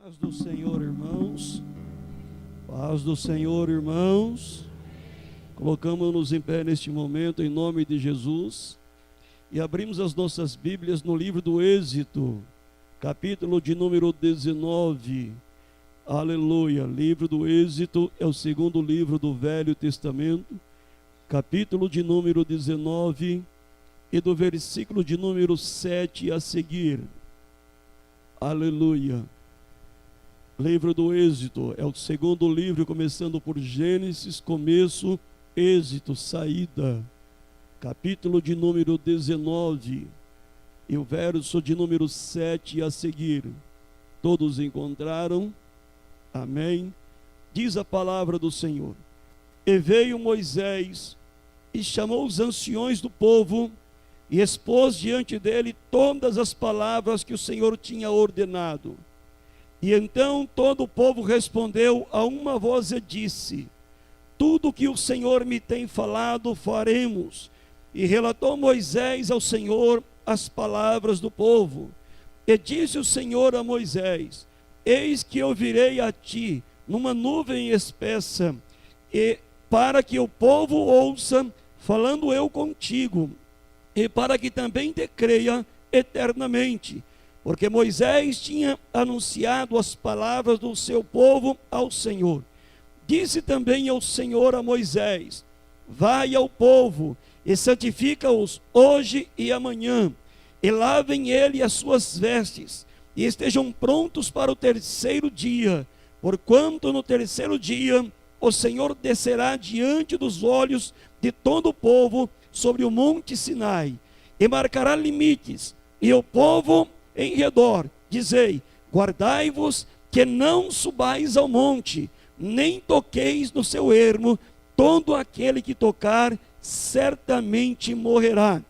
Paz do Senhor, irmãos. Paz do Senhor, irmãos. Colocamos-nos em pé neste momento, em nome de Jesus, e abrimos as nossas Bíblias no livro do Êxodo, capítulo de número 19. Aleluia. Livro do Êxodo é o segundo livro do Velho Testamento, capítulo de número 19, e do versículo de número 7 a seguir. Aleluia. Livro do Êxodo é o segundo livro, começando por Gênesis, começo, Êxodo, saída. Capítulo de número 19 e o verso de número 7 a seguir. Todos encontraram? Amém. Diz a palavra do Senhor: E veio Moisés e chamou os anciões do povo e expôs diante dele todas as palavras que o Senhor tinha ordenado. E então todo o povo respondeu a uma voz e disse: Tudo que o Senhor me tem falado faremos. E relatou Moisés ao Senhor as palavras do povo. E disse o Senhor a Moisés: Eis que eu virei a ti numa nuvem espessa, e para que o povo ouça, falando eu contigo, e para que também te creia eternamente. Porque Moisés tinha anunciado as palavras do seu povo ao Senhor. Disse também ao Senhor a Moisés: Vai ao povo e santifica-os hoje e amanhã, e lavem ele as suas vestes, e estejam prontos para o terceiro dia, porquanto no terceiro dia o Senhor descerá diante dos olhos de todo o povo sobre o monte Sinai, e marcará limites, e o povo em redor, dizei: Guardai-vos que não subais ao monte, nem toqueis no seu ermo, todo aquele que tocar certamente morrerá,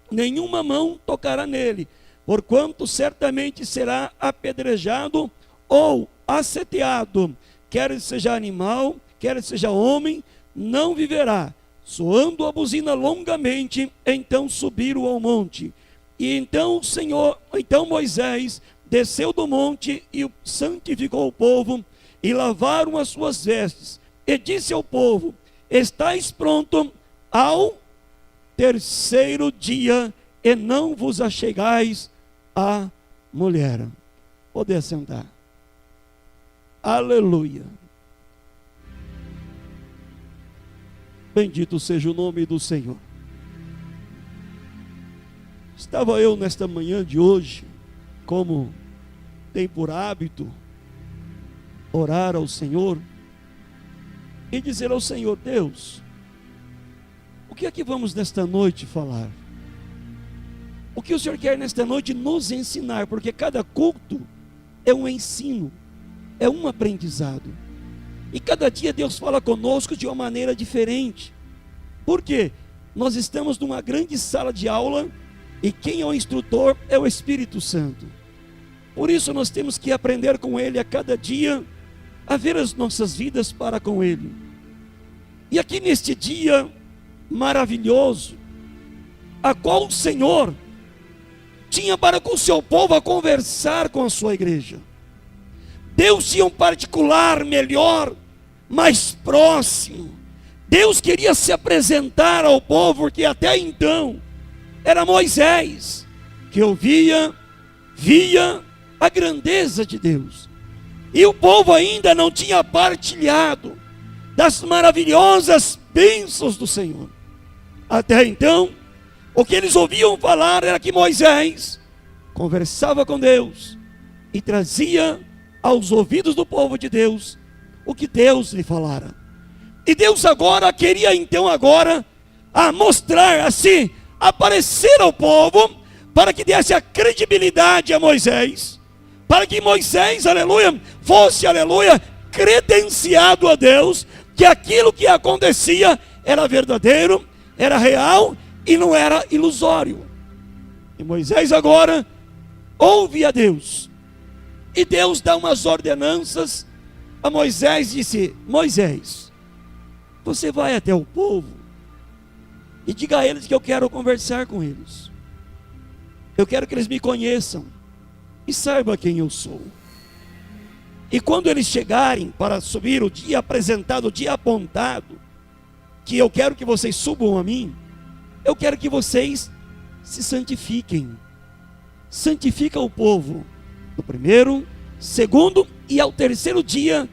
nenhuma mão tocará nele, porquanto certamente será apedrejado ou asseteado, quer seja animal, quer seja homem, não viverá. Soando a buzina longamente, então subiram ao monte. E então Moisés desceu do monte e santificou o povo, e lavaram as suas vestes, e disse ao povo: Estais pronto ao terceiro dia, e não vos achegais à mulher. Pode sentar. Aleluia. Bendito seja o nome do Senhor. Estava eu nesta manhã de hoje, como tem por hábito, orar ao Senhor e dizer ao Senhor: Deus, o que é que vamos nesta noite falar? O que o Senhor quer nesta noite nos ensinar? Porque cada culto é um ensino, é um aprendizado. E cada dia Deus fala conosco de uma maneira diferente. Por quê? Nós estamos numa grande sala de aula, e quem é o instrutor é o Espírito Santo. Por isso nós temos que aprender com Ele a cada dia, a ver as nossas vidas para com Ele. E aqui neste dia maravilhoso, a qual o Senhor tinha para com o seu povo a conversar com a sua igreja. Deus tinha um particular melhor, mais próximo. Deus queria se apresentar ao povo, porque até então era Moisés que ouvia, via a grandeza de Deus, e o povo ainda não tinha partilhado das maravilhosas bênçãos do Senhor. Até então, o que eles ouviam falar era que Moisés conversava com Deus e trazia aos ouvidos do povo de Deus o que Deus lhe falara. E Deus agora queria então a mostrar assim, aparecer ao povo, para que desse a credibilidade a Moisés, para que Moisés, aleluia, fosse, aleluia, credenciado a Deus, que aquilo que acontecia era verdadeiro, era real e não era ilusório. E Moisés agora ouve a Deus, e Deus dá umas ordenanças a Moisés. Disse: Moisés, você vai até o povo e diga a eles que eu quero conversar com eles. Eu quero que eles me conheçam e saibam quem eu sou. E quando eles chegarem para subir o dia apresentado, o dia apontado, que eu quero que vocês subam a mim, eu quero que vocês se santifiquem. Santifica o povo do primeiro, segundo e ao terceiro dia,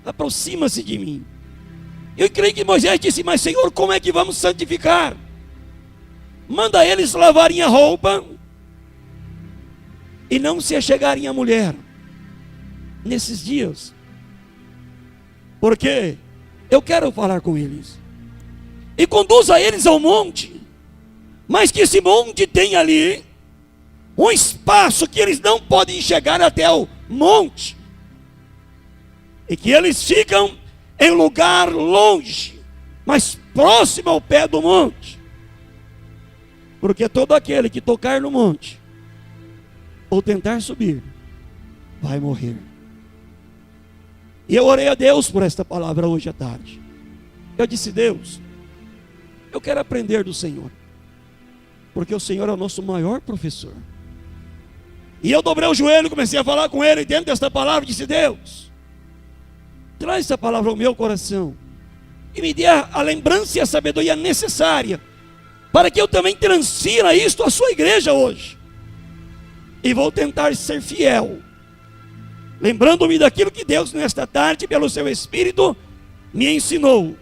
aproxima-se de mim. Eu creio que Moisés disse: mas Senhor, como é que vamos santificar? Manda eles lavarem a roupa e não se achegarem à mulher nesses dias, porque eu quero falar com eles. E conduza eles ao monte, mas que esse monte tem ali um espaço que eles não podem chegar até o monte, e que eles ficam em lugar longe, mas próximo ao pé do monte, porque todo aquele que tocar no monte ou tentar subir vai morrer. E eu orei a Deus por esta palavra hoje à tarde. Eu disse: Deus, eu quero aprender do Senhor, porque o Senhor é o nosso maior professor. E eu dobrei o joelho e comecei a falar com Ele dentro desta palavra. Disse: Deus, traz essa palavra ao meu coração e me dê a lembrança e a sabedoria necessária para que eu também transfira isto à sua igreja hoje. E vou tentar ser fiel, lembrando-me daquilo que Deus nesta tarde, pelo seu Espírito, me ensinou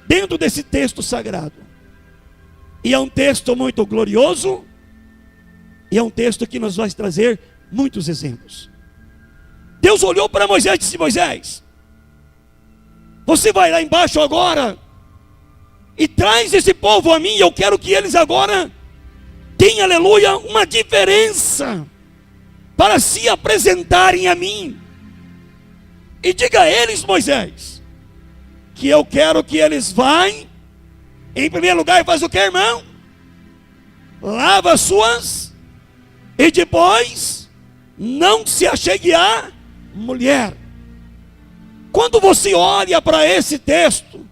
dentro desse texto sagrado. E é um texto muito glorioso, e é um texto que nos vai trazer muitos exemplos. Deus olhou para Moisés e disse: Moisés, você vai lá embaixo agora e traz esse povo a mim. Eu quero que eles agora tenham, aleluia, uma diferença para se apresentarem a mim. E diga a eles, Moisés, que eu quero que eles vão, em primeiro lugar, e faz o que, irmão? Lava as suas, e depois não se achegue à mulher. Quando você olha para esse texto,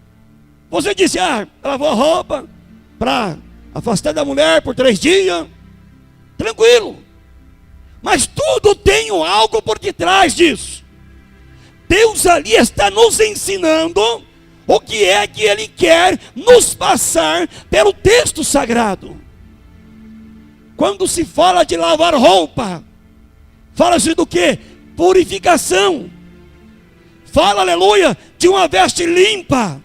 você diz: lavou a roupa para afastar da mulher por 3 dias, tranquilo. Mas tudo tem algo por detrás disso. Deus ali está nos ensinando o que é que Ele quer nos passar pelo texto sagrado. Quando se fala de lavar roupa, fala-se do que? Purificação. Fala, aleluia, de uma veste limpa,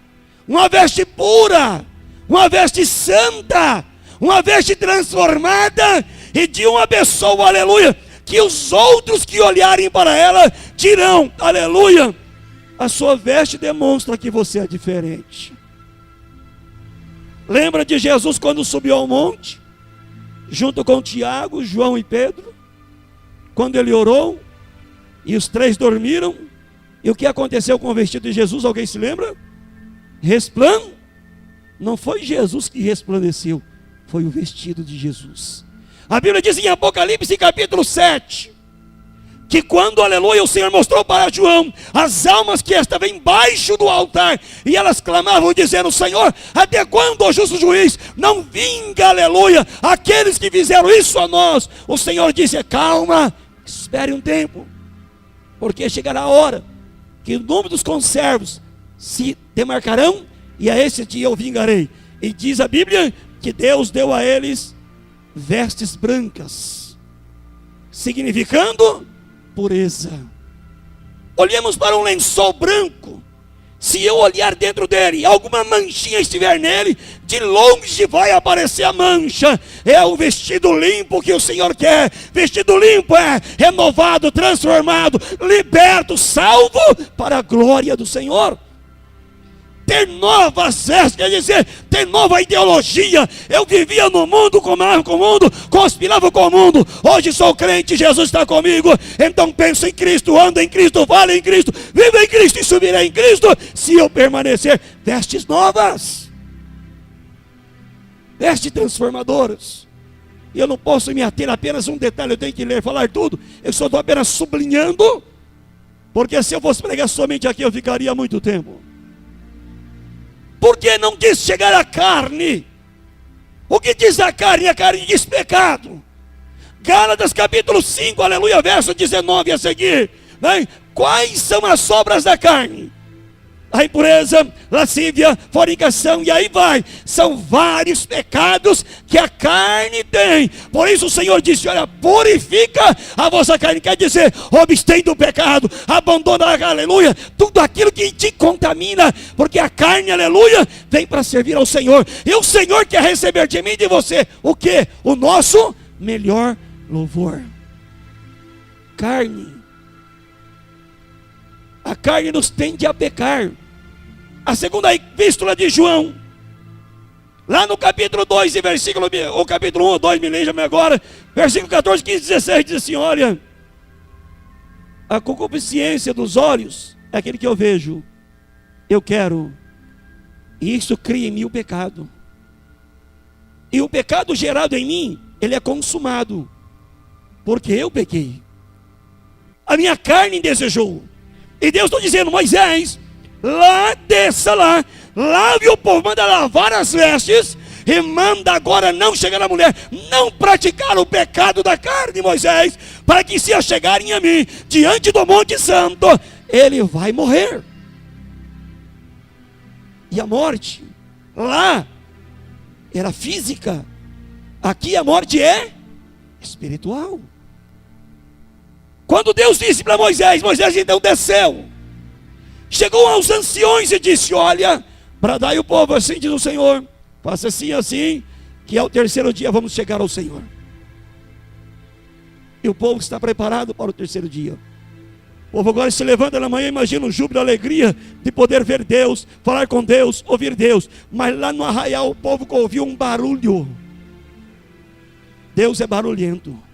uma veste pura, uma veste santa, uma veste transformada, e de uma pessoa, aleluia, que os outros que olharem para ela dirão: aleluia, a sua veste demonstra que você é diferente. Lembra de Jesus quando subiu ao monte, junto com Tiago, João e Pedro, quando ele orou, e os 3 dormiram, e o que aconteceu com o vestido de Jesus? Alguém se lembra? Não foi Jesus que resplandeceu, foi o vestido de Jesus. A Bíblia diz em Apocalipse capítulo 7, que quando, aleluia, o Senhor mostrou para João as almas que estavam embaixo do altar, e elas clamavam dizendo: Senhor, até quando, ó justo juiz, não vinga, aleluia, aqueles que fizeram isso a nós? O Senhor disse: calma, espere um tempo, porque chegará a hora que o número dos conservos se demarcarão, e a esse dia eu vingarei. E diz a Bíblia que Deus deu a eles vestes brancas, significando pureza. Olhemos para um lençol branco, se eu olhar dentro dele, alguma manchinha estiver nele, de longe vai aparecer a mancha. É o vestido limpo que o Senhor quer. Vestido limpo é renovado, transformado, liberto, salvo para a glória do Senhor. Ter novas vestes, quer dizer, ter nova ideologia. Eu vivia no mundo, comava com o mundo, conspirava com o mundo. Hoje sou crente, Jesus está comigo. Então penso em Cristo, ando em Cristo, falo em Cristo, vivo em Cristo e subirei em Cristo, se eu permanecer. Vestes novas, vestes transformadoras. E eu não posso me ater a apenas um detalhe, eu tenho que ler, falar tudo. Eu só estou apenas sublinhando, porque se eu fosse pregar somente aqui, eu ficaria muito tempo. Porque não diz chegar à carne. O que diz a carne? A carne diz pecado. Gálatas capítulo 5, aleluia, verso 19 a seguir, né? quais são as obras da carne? A impureza, lascívia, fornicação, e aí vai. São vários pecados que a carne tem. Por isso o Senhor disse: olha, purifica a vossa carne. Quer dizer, abstém do pecado, abandona, aleluia, tudo aquilo que te contamina. Porque a carne, aleluia, vem para servir ao Senhor. E o Senhor quer receber de mim e de você o quê? O nosso melhor louvor. Carne. A carne nos tende a pecar. A segunda epístola de João, lá no capítulo 2 e versículo, o capítulo 1 ou 2, me lembra agora, versículo 14, 15, 16, diz assim: olha, a concupiscência dos olhos é aquele que eu vejo, eu quero, e isso cria em mim o pecado. E o pecado gerado em mim, ele é consumado, porque eu pequei. A minha carne desejou. E Deus está dizendo: Moisés, lá, desça lá, lave o povo, manda lavar as vestes, e manda agora não chegar a mulher, não praticar o pecado da carne, Moisés, para que se chegarem a mim, diante do Monte Santo, ele vai morrer. E a morte, lá, era física, aqui a morte é espiritual. Quando Deus disse para Moisés, Moisés então desceu, chegou aos anciões e disse: olha, bradai o povo, assim diz o Senhor, faça assim, assim, que ao terceiro dia vamos chegar ao Senhor. E o povo está preparado para o terceiro dia. O povo agora se levanta na manhã, imagina o júbilo, a alegria de poder ver Deus, falar com Deus, ouvir Deus. Mas lá no arraial o povo ouviu um barulho. Deus é barulhento.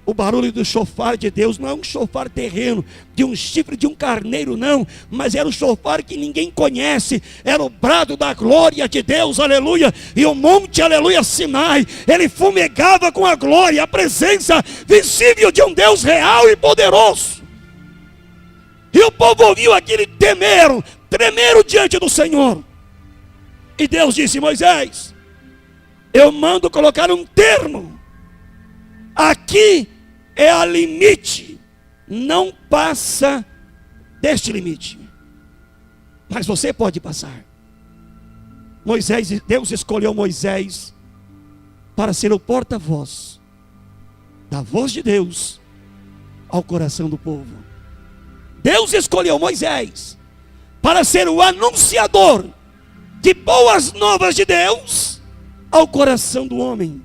O barulho do chofar de Deus não é um chofar terreno, de um chifre de um carneiro, não, mas era o chofar que ninguém conhece, era o brado da glória de Deus, aleluia. E o monte, aleluia, Sinai, ele fumegava com a glória, a presença visível de um Deus real e poderoso. E o povo ouviu aquele tremeram diante do Senhor. E Deus disse: Moisés, eu mando colocar um termo, aqui é a limite, não passa deste limite, mas você pode passar. Deus escolheu Moisés para ser o porta-voz da voz de Deus ao coração do povo. Deus escolheu Moisés para ser o anunciador de boas novas de Deus ao coração do homem.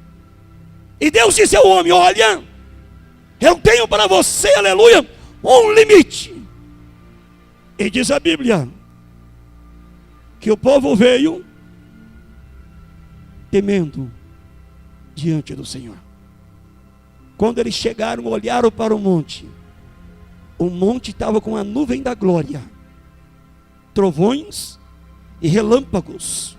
E Deus disse ao homem: olha, eu tenho para você, aleluia, um limite. E diz a Bíblia que o povo veio temendo diante do Senhor. Quando eles chegaram, olharam para o monte estava com a nuvem da glória, trovões e relâmpagos,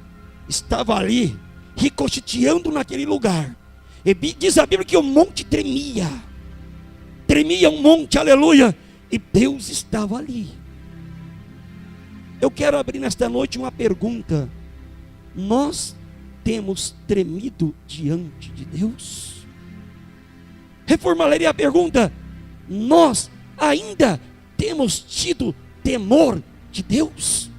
estava ali, ricocheteando naquele lugar. E diz a Bíblia que o monte tremia um monte, aleluia, e Deus estava ali. Eu quero abrir nesta noite uma pergunta: nós temos tremido diante de Deus? Reformularia a pergunta: nós ainda temos tido temor de Deus?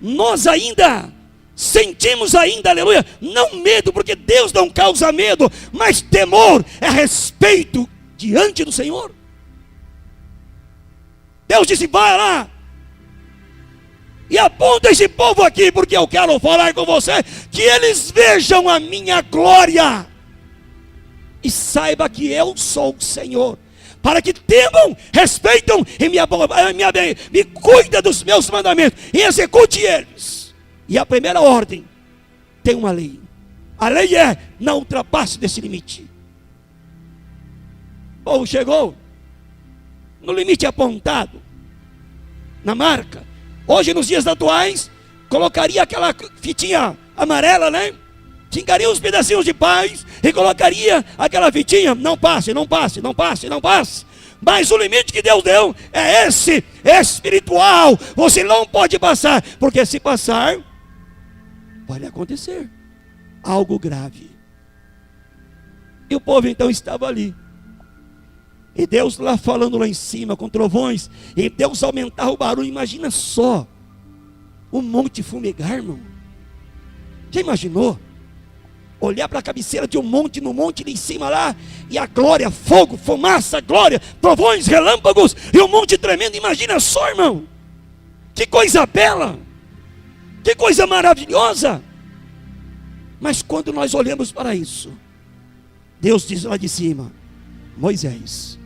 Nós ainda sentimos aleluia, não medo, porque Deus não causa medo, mas temor, é respeito diante do Senhor. Deus disse: vai lá e aponta esse povo aqui, porque eu quero falar com você, que eles vejam a minha glória e saiba que eu sou o Senhor, para que temam, respeitam e me cuida dos meus mandamentos e execute eles. E a primeira ordem tem uma lei. A lei é: não ultrapasse desse limite. O povo chegou no limite apontado, na marca. Hoje, nos dias atuais, colocaria aquela fitinha amarela, né? Tingaria uns pedacinhos de paz e colocaria aquela fitinha: não passe, não passe, não passe, não passe. Mas o limite que Deus deu é esse, espiritual. Você não pode passar, porque se passar, pode acontecer algo grave. E o povo então estava ali, E Deus lá falando lá em cima com trovões, e Deus aumentar o barulho. Imagina só o monte fumegar, irmão. Já imaginou? Olhar para a cabeceira de um monte, no monte lá em cima lá, e a glória, fogo, fumaça, glória, trovões, relâmpagos, e um monte tremendo. Imagina só, irmão. Que coisa bela, que coisa maravilhosa. Mas quando nós olhamos para isso, Deus diz lá de cima: Moisés,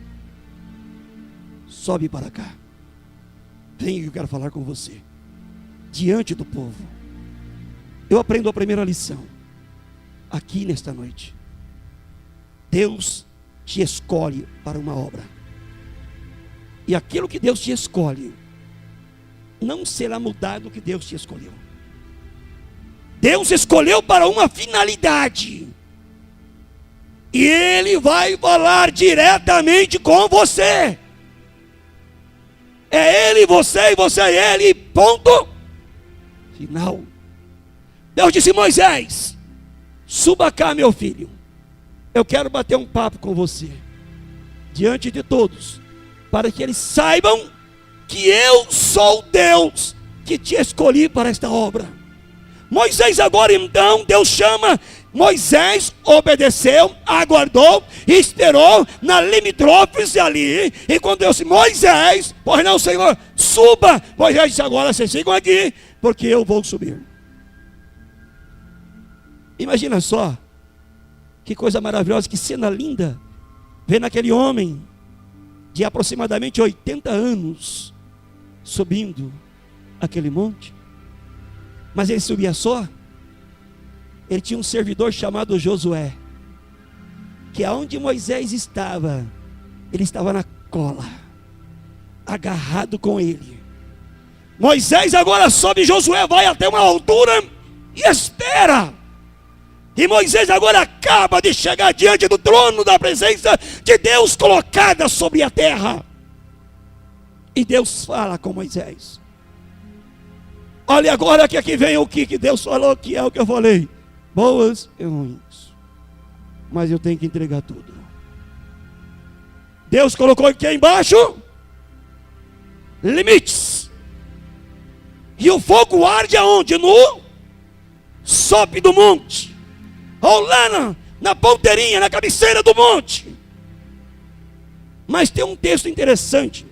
sobe para cá, vem que eu quero falar com você, diante do povo. Eu aprendo a primeira lição aqui nesta noite. Deus te escolhe para uma obra, e aquilo que Deus te escolhe não será mudado. Que Deus te escolheu, Deus escolheu para uma finalidade, e Ele vai falar diretamente com você. É Ele, você, e você é Ele, ponto final. Deus disse: Moisés, suba cá, meu filho, eu quero bater um papo com você, diante de todos, para que eles saibam que eu sou Deus que te escolhi para esta obra. Moisés agora então, Deus chama Moisés, obedeceu, aguardou, esperou na limítrofe ali. E quando Deus disse: Moisés, pois não, Senhor, suba. Moisés disse: agora vocês sigam aqui, porque eu vou subir. Imagina só, que coisa maravilhosa, que cena linda, vendo aquele homem de aproximadamente 80 anos, subindo aquele monte. Mas ele subia só. Ele tinha um servidor chamado Josué, que aonde Moisés estava, ele estava na cola, agarrado com ele. Moisés agora sobe, Josué vai até uma altura e espera. E Moisés agora acaba de chegar diante do trono da presença de Deus colocada sobre a terra. E Deus fala com Moisés. Olha agora que aqui vem o que Deus falou, que é o que eu falei. Boas e ruins, mas eu tenho que entregar tudo. Deus colocou aqui embaixo limites. E o fogo arde aonde? No sobe do monte, ou lá na ponteirinha, na cabeceira do monte. Mas tem um texto interessante,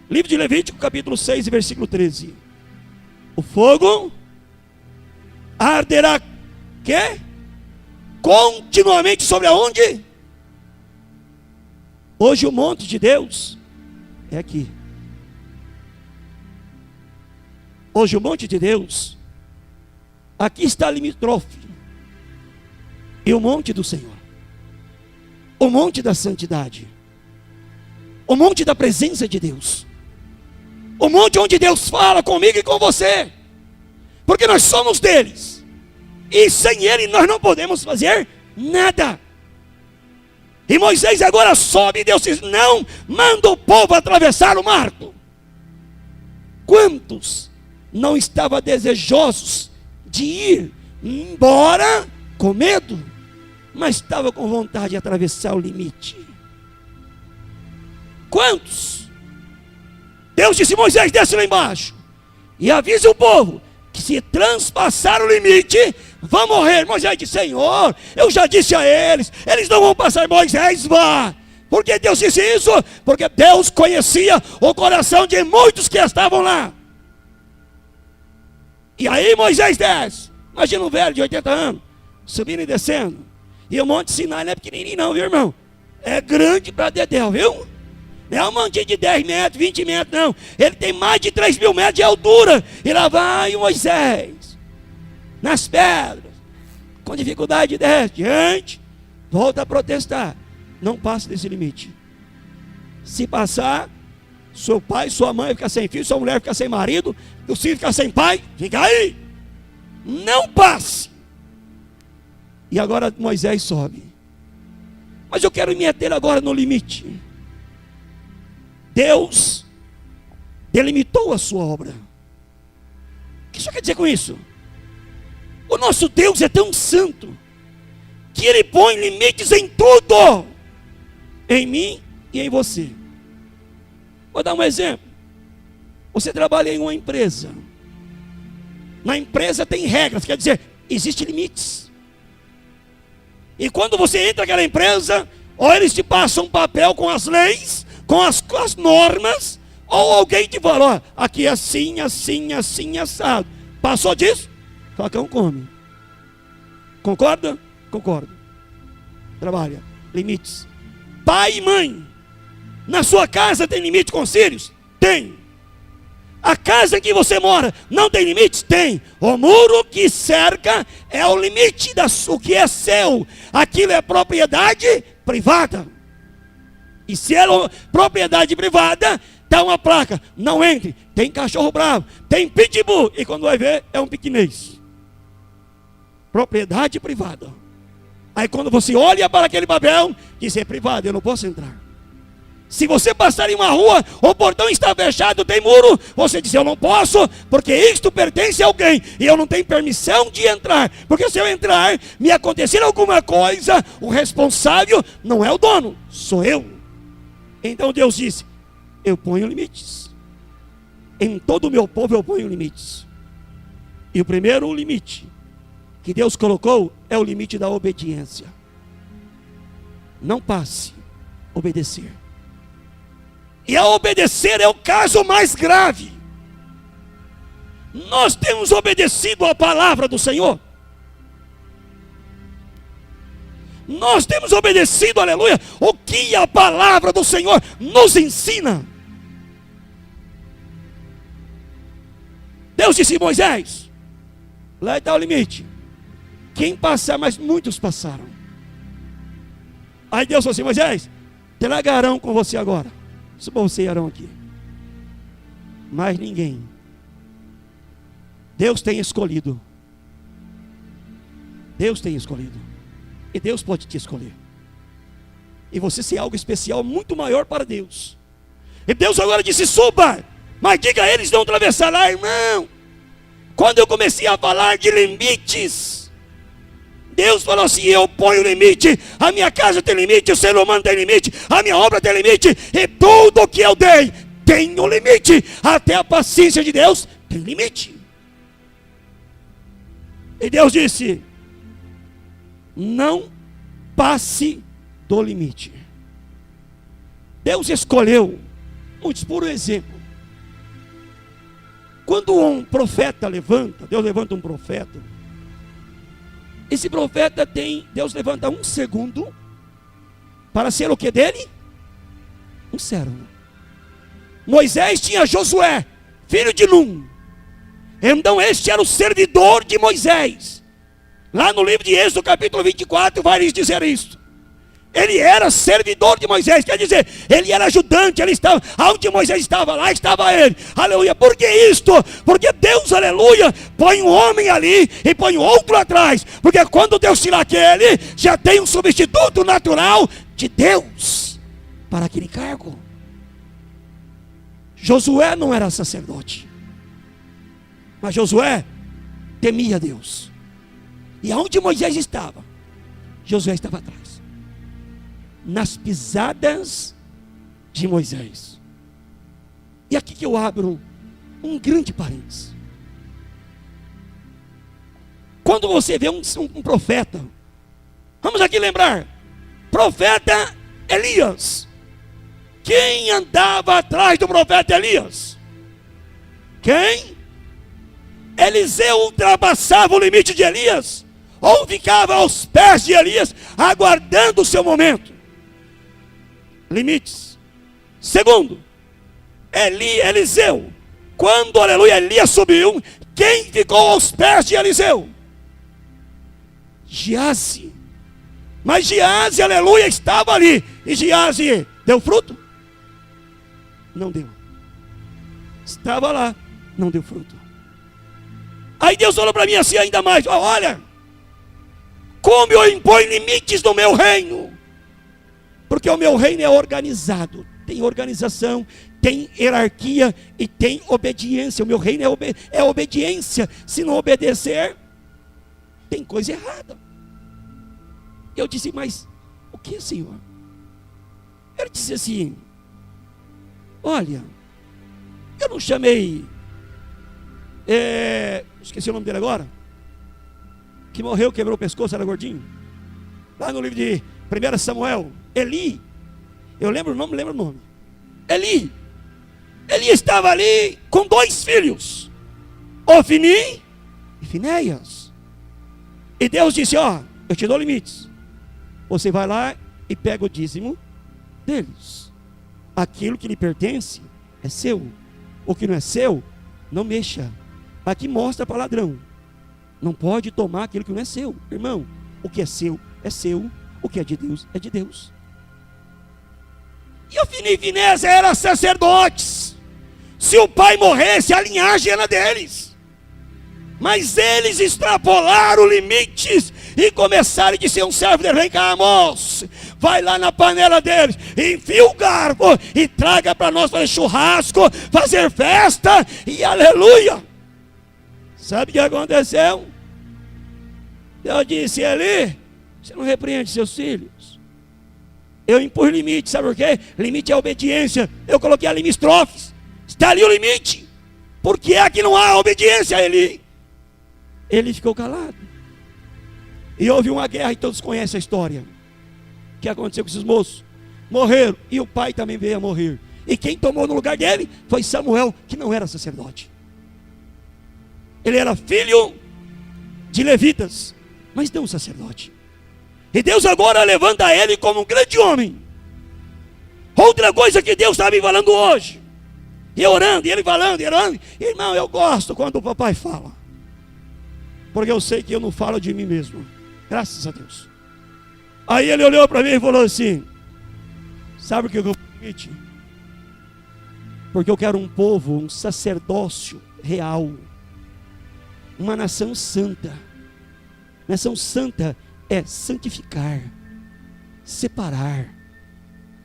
livro de Levítico, capítulo 6, versículo 13. O fogo arderá que? Continuamente sobre aonde? Hoje o monte de Deus é aqui. Hoje o monte de Deus, aqui está a limítrofe. E o monte do Senhor, o monte da santidade, o monte da presença de Deus, o monte onde Deus fala comigo e com você, porque nós somos deles, e sem Ele nós não podemos fazer nada. E Moisés agora sobe, e Deus diz: não, manda o povo atravessar o mar. Quantos não estavam desejosos de ir embora com medo, mas estavam com vontade de atravessar o limite? Quantos? Deus disse: Moisés, desce lá embaixo e avisa o povo que se transpassar o limite, vão morrer. Moisés disse: Senhor, eu já disse a eles não vão passar. Moisés, vá. Por que Deus disse isso? Porque Deus conhecia o coração de muitos que estavam lá. E aí Moisés desce. Imagina um velho de 80 anos, subindo e descendo. E o Monte Sinai não é pequenininho não, viu, irmão? É grande para dedéu, viu? Não é um montinho de 10 metros, 20 metros, não. Ele tem mais de 3.000 metros de altura. E lá vai Moisés, nas pedras, com dificuldade, desce, diante, volta a protestar: não passe desse limite. Se passar, seu pai, sua mãe fica sem filho, sua mulher fica sem marido, o filho fica sem pai, fica aí. Não passe. E agora Moisés sobe. Mas eu quero me meter agora no limite. Deus delimitou a sua obra. O que isso quer dizer com isso? O nosso Deus é tão santo que Ele põe limites em tudo. em mim e em você. Vou dar um exemplo. Você trabalha em uma empresa. Na empresa tem regras, quer dizer, existem limites. E quando você entra naquela empresa, ou eles te passam um papel com as leis, com as normas, ou alguém te fala, ó, aqui é assim, assim, assim, assado. Passou disso? Facão come. Concorda? Concordo. Trabalha. Limites. Pai e mãe. Na sua casa tem limite com os filhos? Tem. A casa em que você mora não tem limites? Tem. O muro que cerca é o limite do que é seu. Aquilo é propriedade privada. E se é propriedade privada, dá uma placa, não entre. Tem cachorro bravo, tem pitbull. E quando vai ver, é um piquinês. Propriedade privada. Aí quando você olha para aquele papel, diz, é privado, eu não posso entrar. Se você passar em uma rua, o portão está fechado, tem muro, você diz, eu não posso, porque isto pertence a alguém, e eu não tenho permissão de entrar, porque se eu entrar, me acontecer alguma coisa, o responsável não é o dono, sou eu. Então Deus disse, eu ponho limites. Em todo o meu povo eu ponho limites. E o primeiro limite que Deus colocou é o limite da obediência. Não passe, obedecer. E a obedecer é o caso mais grave. Nós temos obedecido a palavra do Senhor. Nós temos obedecido, aleluia, o que a palavra do Senhor nos ensina. Deus disse a Moisés, lá está o limite. Quem passar, mas muitos passaram. Aí Deus falou assim, Moisés, tragarão com você agora. Suba você e Arão aqui. Mais ninguém. Deus tem escolhido. Deus tem escolhido. E Deus pode te escolher. E você ser algo especial muito maior para Deus. E Deus agora disse, suba. Mas diga a eles não atravessar lá, irmão. Quando eu comecei a falar de limites, Deus falou assim, eu ponho limite, a minha casa tem limite, o ser humano tem limite, a minha obra tem limite, e tudo que eu dei tem um limite, até a paciência de Deus tem limite. E Deus disse, não passe do limite. Deus escolheu, muitos por exemplo, quando um profeta levanta, Deus levanta um profeta, esse profeta Deus levanta um segundo para ser o que dele? Um servo. Moisés tinha Josué, filho de Num. Então este era o servidor de Moisés. Lá no livro de Êxodo, capítulo 24, vai lhes dizer isso. Ele era servidor de Moisés, quer dizer, ele era ajudante, ele estava, onde Moisés estava, lá estava ele, aleluia. Por que isto? Porque Deus, aleluia, põe um homem ali e põe outro atrás, porque quando Deus tira aquele, já tem um substituto natural de Deus, para aquele cargo. Josué não era sacerdote, mas Josué temia Deus, e aonde Moisés estava, Josué estava atrás, nas pisadas de Moisés. E aqui que eu abro um grande parênteses. Quando você vê um profeta, vamos aqui lembrar, profeta Elias. Quem andava atrás do profeta Elias? Quem? Eliseu ultrapassava o limite de Elias, ou ficava aos pés de Elias, aguardando o seu momento. Limites. Segundo, Eliseu, quando, aleluia, Elias subiu, quem ficou aos pés de Eliseu? Giazi. Mas Giazi, aleluia, estava ali. E Giazi deu fruto? Não deu. Estava lá, não deu fruto. Aí Deus falou para mim assim ainda mais, olha, como eu imponho limites no meu reino. Porque o meu reino é organizado, tem organização, tem hierarquia e tem obediência. O meu reino é obediência. Se não obedecer, tem coisa errada. Eu disse, mas o que, Senhor? Ele disse assim: olha, eu não chamei, esqueci o nome dele agora, que morreu, quebrou o pescoço, era gordinho, lá no livro de 1 Samuel, Eli, eu lembro o nome, Eli estava ali com 2 filhos, Ofni e Finéias, e Deus disse: ó, eu te dou limites, você vai lá e pega o dízimo deles, aquilo que lhe pertence é seu, o que não é seu, não mexa. Aqui mostra para ladrão, não pode tomar aquilo que não é seu, irmão. O que é seu, o que é de Deus, é de Deus. E Ofni e Finéias eram sacerdotes, se o pai morresse, a linhagem era deles, mas eles extrapolaram limites e começaram a dizer: um servo dele, vem cá, moço, vai lá na panela deles, enfia o garfo e traga para nós fazer churrasco, fazer festa e aleluia. Sabe o que aconteceu? Deus disse: Eli, você não repreende seus filhos, eu impus limite. Sabe por quê? Limite é obediência. Eu coloquei ali limistrofes, está ali o limite. Por que é que não há obediência a Eli? Ele ficou calado. E houve uma guerra, e todos conhecem a história. O que aconteceu com esses moços? Morreram, e o pai também veio a morrer. E quem tomou no lugar dele foi Samuel, que não era sacerdote. Ele era filho de levitas, mas não sacerdote. E Deus agora levanta ele como um grande homem. Outra coisa que Deus está me falando hoje, e orando, e ele falando, e orando. Irmão, eu gosto quando o papai fala, porque eu sei que eu não falo de mim mesmo, graças a Deus. Aí ele olhou para mim e falou assim: sabe o que eu permiti? Porque eu quero um povo, um sacerdócio real, uma nação santa. Nação santa é santificar, separar,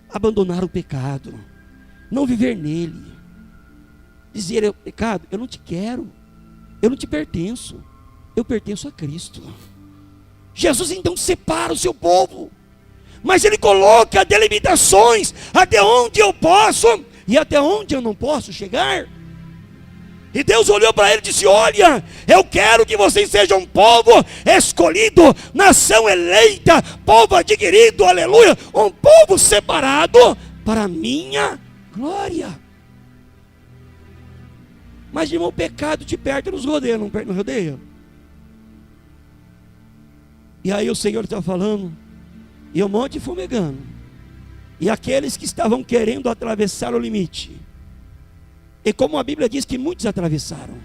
abandonar o pecado, não viver nele, dizer: é o pecado, eu não te quero, eu não te pertenço, eu pertenço a Cristo. Jesus então separa o seu povo, mas ele coloca delimitações até onde eu posso e até onde eu não posso chegar. E Deus olhou para ele e disse: olha, eu quero que vocês sejam um povo escolhido, nação eleita, povo adquirido, aleluia, um povo separado para a minha glória. Mas irmão, o pecado te perde nos rodeia, não rodeia? E aí o Senhor está falando, e um monte fumegando, e aqueles que estavam querendo atravessar o limite, e como a Bíblia diz que muitos atravessaram,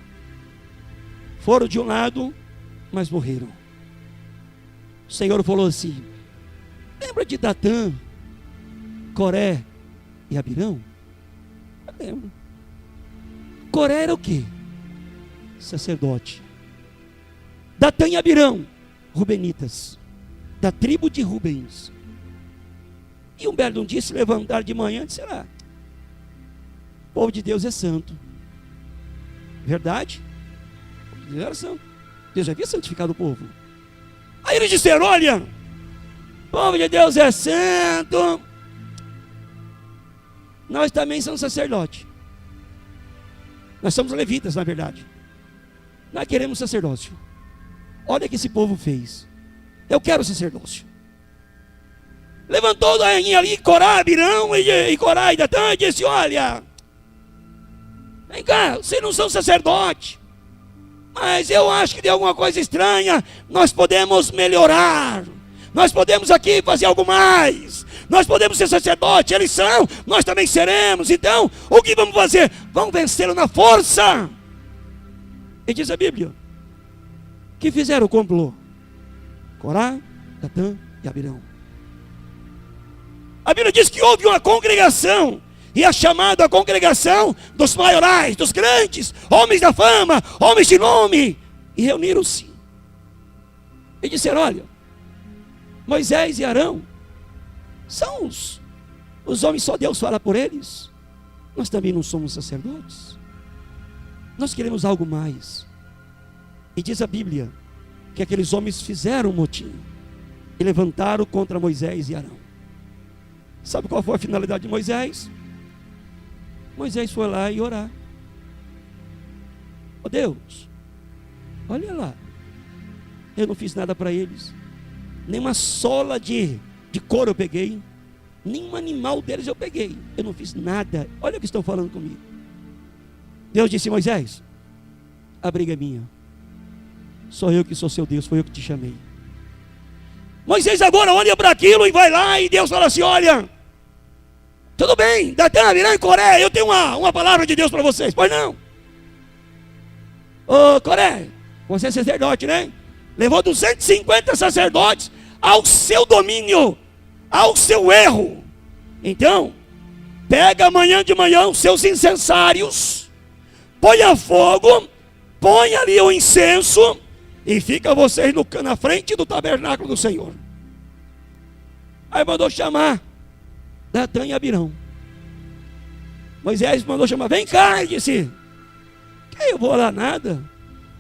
foram de um lado, mas morreram. O Senhor falou assim: lembra de Datã, Coré e Abirão? Eu lembro. Coré era o quê? Sacerdote. Datã e Abirão, rubenitas, da tribo de Rubens. E um belo dia se levantaram de manhã e disseram: ah, o povo de Deus é santo. Verdade? O povo de Deus era santo. Deus já havia santificado o povo. Aí eles disseram: olha, o povo de Deus é santo, nós também somos sacerdote. Nós somos levitas, na verdade. Nós queremos sacerdócio. Olha o que esse povo fez. Eu quero sacerdócio. Levantou a rainha ali, Corá, Abirão e Corá e Datã, e disse: olha, vem cá, vocês não são sacerdote, mas eu acho que tem alguma coisa estranha. Nós podemos melhorar, nós podemos aqui fazer algo mais, nós podemos ser sacerdote. Eles são, nós também seremos. Então, o que vamos fazer? Vamos vencê-lo na força. E diz a Bíblia que fizeram o complô: Corá, Datã e Abirão. A Bíblia diz que houve uma congregação, e é chamada a congregação dos maiorais, dos grandes, homens da fama, homens de nome, e reuniram-se e disseram: olha, Moisés e Arão são os homens, só Deus fala por eles. Nós também não somos sacerdotes, nós queremos algo mais. E diz a Bíblia que aqueles homens fizeram um motim e levantaram contra Moisés e Arão. Sabe qual foi a finalidade de Moisés? Moisés foi lá e orar. Ó Deus, olha lá, eu não fiz nada para eles, nem uma sola de couro eu peguei, nenhum animal deles eu peguei, eu não fiz nada, olha o que estão falando comigo. Deus disse: Moisés, a briga é minha, sou eu que sou seu Deus, foi eu que te chamei. Moisés agora olha para aquilo e vai lá, e Deus fala assim: olha, tudo bem, Datã, Abiram e Coré, eu tenho uma palavra de Deus para vocês. Pois não. Ô Coré, você é sacerdote, né? Levou 250 sacerdotes ao seu domínio, ao seu erro. Então, pega amanhã de manhã os seus incensários, põe a fogo, põe ali o incenso, e fica vocês na frente do tabernáculo do Senhor. Aí mandou chamar Datã e Abirão. Moisés mandou chamar: vem cá, e disse: que eu vou lá nada?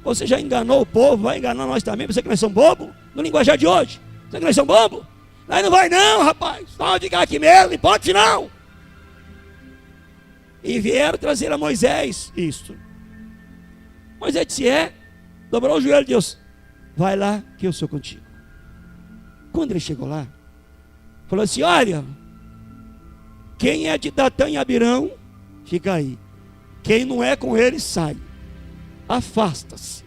Você já enganou o povo, vai enganar nós também. Você que nós somos bobos? No linguajar de hoje, você que nós somos bobos? Aí não vai não, rapaz, pode ficar aqui mesmo, não pode não. E vieram trazer a Moisés isto. Moisés disse: dobrou o joelho de Deus, vai lá que eu sou contigo. Quando ele chegou lá, falou assim: olha, quem é de Datã e Abirão, fica aí. Quem não é com ele, sai. Afasta-se.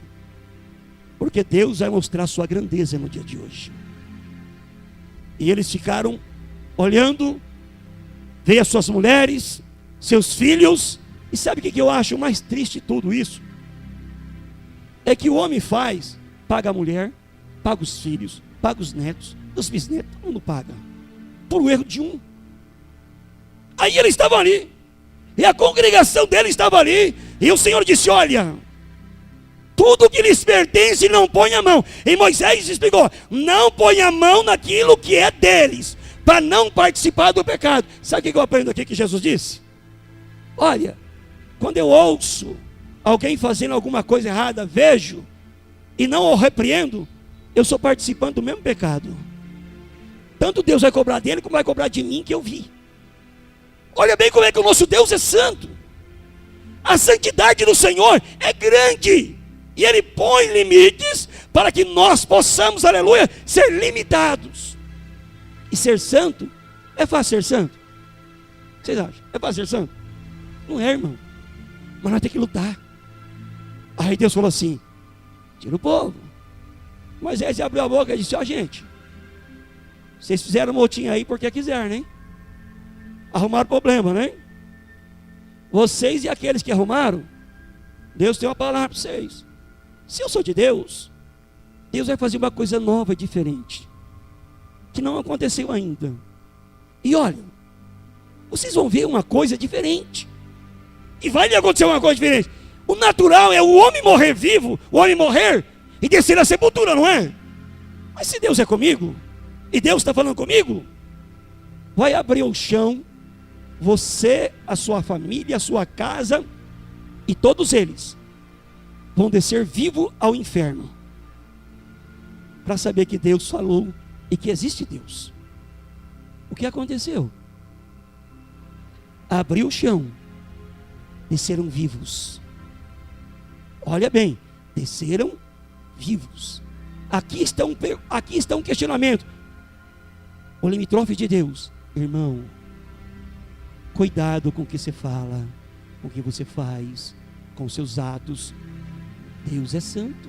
Porque Deus vai mostrar sua grandeza no dia de hoje. E eles ficaram olhando, veio as suas mulheres, seus filhos. E sabe o que eu acho mais triste de tudo isso? É que o homem faz, paga a mulher, paga os filhos, paga os netos, os bisnetos, todo mundo paga. Por o erro de um. Aí eles estavam ali, e a congregação dele estava ali, e o Senhor disse: olha, tudo que lhes pertence não põe a mão. E Moisés explicou: não põe a mão naquilo que é deles, para não participar do pecado. Sabe o que eu aprendo aqui que Jesus disse? Olha, quando eu ouço alguém fazendo alguma coisa errada, vejo, e não o repreendo, eu sou participante do mesmo pecado. Tanto Deus vai cobrar dele, como vai cobrar de mim que eu vi. Olha bem como é que o nosso Deus é santo. A santidade do Senhor é grande, e Ele põe limites para que nós possamos, aleluia, ser limitados. E ser santo, é fácil ser santo? Vocês acham? É fácil ser santo? Não é, irmão. Mas nós temos que lutar. Aí Deus falou assim: tira o povo. Moisés abriu a boca e disse: ó gente, vocês fizeram motim aí porque quiseram, né? Arrumaram problema, né? Vocês e aqueles que arrumaram, Deus tem uma palavra para vocês. Se eu sou de Deus, Deus vai fazer uma coisa nova e diferente, que não aconteceu ainda. E olha, vocês vão ver uma coisa diferente, e vai lhe acontecer uma coisa diferente. O natural é o homem morrer vivo, o homem morrer e descer na sepultura, não é? Mas se Deus é comigo, e Deus está falando comigo, vai abrir o chão, você, a sua família, a sua casa, e todos eles vão descer vivo ao inferno, para saber que Deus falou e que existe Deus. O que aconteceu? Abriu o chão, desceram vivos. Olha bem, desceram vivos. Aqui está um questionamento. O limítrofe de Deus: irmão, cuidado com o que você fala, com o que você faz, com seus atos. Deus é santo.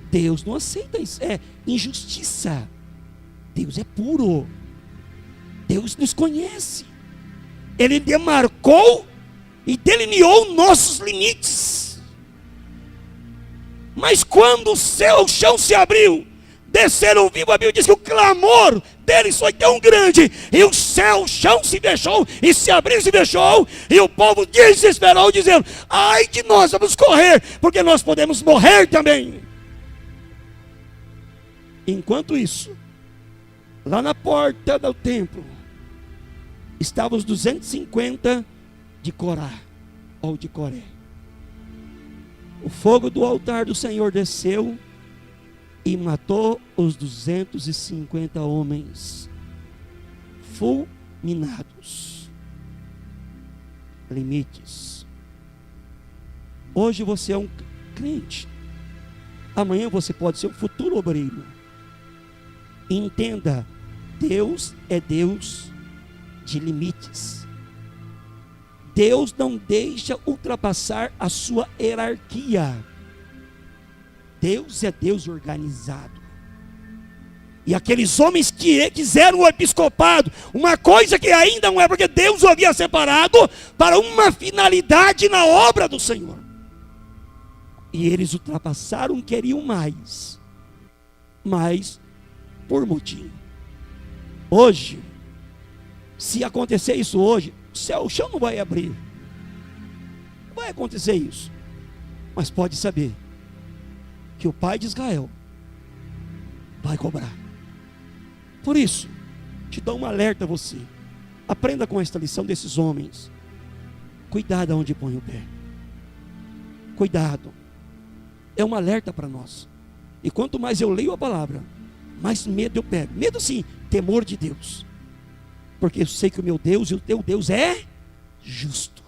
Deus não aceita isso, injustiça. Deus é puro. Deus nos conhece. Ele demarcou e delineou nossos limites. Mas quando o chão se abriu, desceram vivo, a Bíblia diz que o clamor deles foi tão grande, e o chão se fechou, e se abriu e se fechou, e o povo desesperou, dizendo: ai de nós, vamos correr, porque nós podemos morrer também. Enquanto isso, lá na porta do templo, estavam os 250 de Corá, ou de Coré. O fogo do altar do Senhor desceu e matou os 250 homens. fulminados. Limites. Hoje você é um crente. Amanhã você pode ser um futuro obreiro. Entenda, Deus é Deus de limites. Deus não deixa ultrapassar a sua hierarquia. Deus é Deus organizado. E aqueles homens que quiseram o episcopado, uma coisa que ainda não é, porque Deus o havia separado para uma finalidade na obra do Senhor. E eles ultrapassaram, queriam mais. Mas, por motivo. Hoje, se acontecer isso hoje, o chão não vai abrir. Não vai acontecer isso. Mas pode saber que o Pai de Israel vai cobrar. Por isso, te dou um alerta a você. Aprenda com esta lição desses homens. Cuidado aonde põe o pé. Cuidado. É um alerta para nós. E quanto mais eu leio a palavra, mais medo eu pego. Medo sim, temor de Deus. Porque eu sei que o meu Deus e o teu Deus é justo.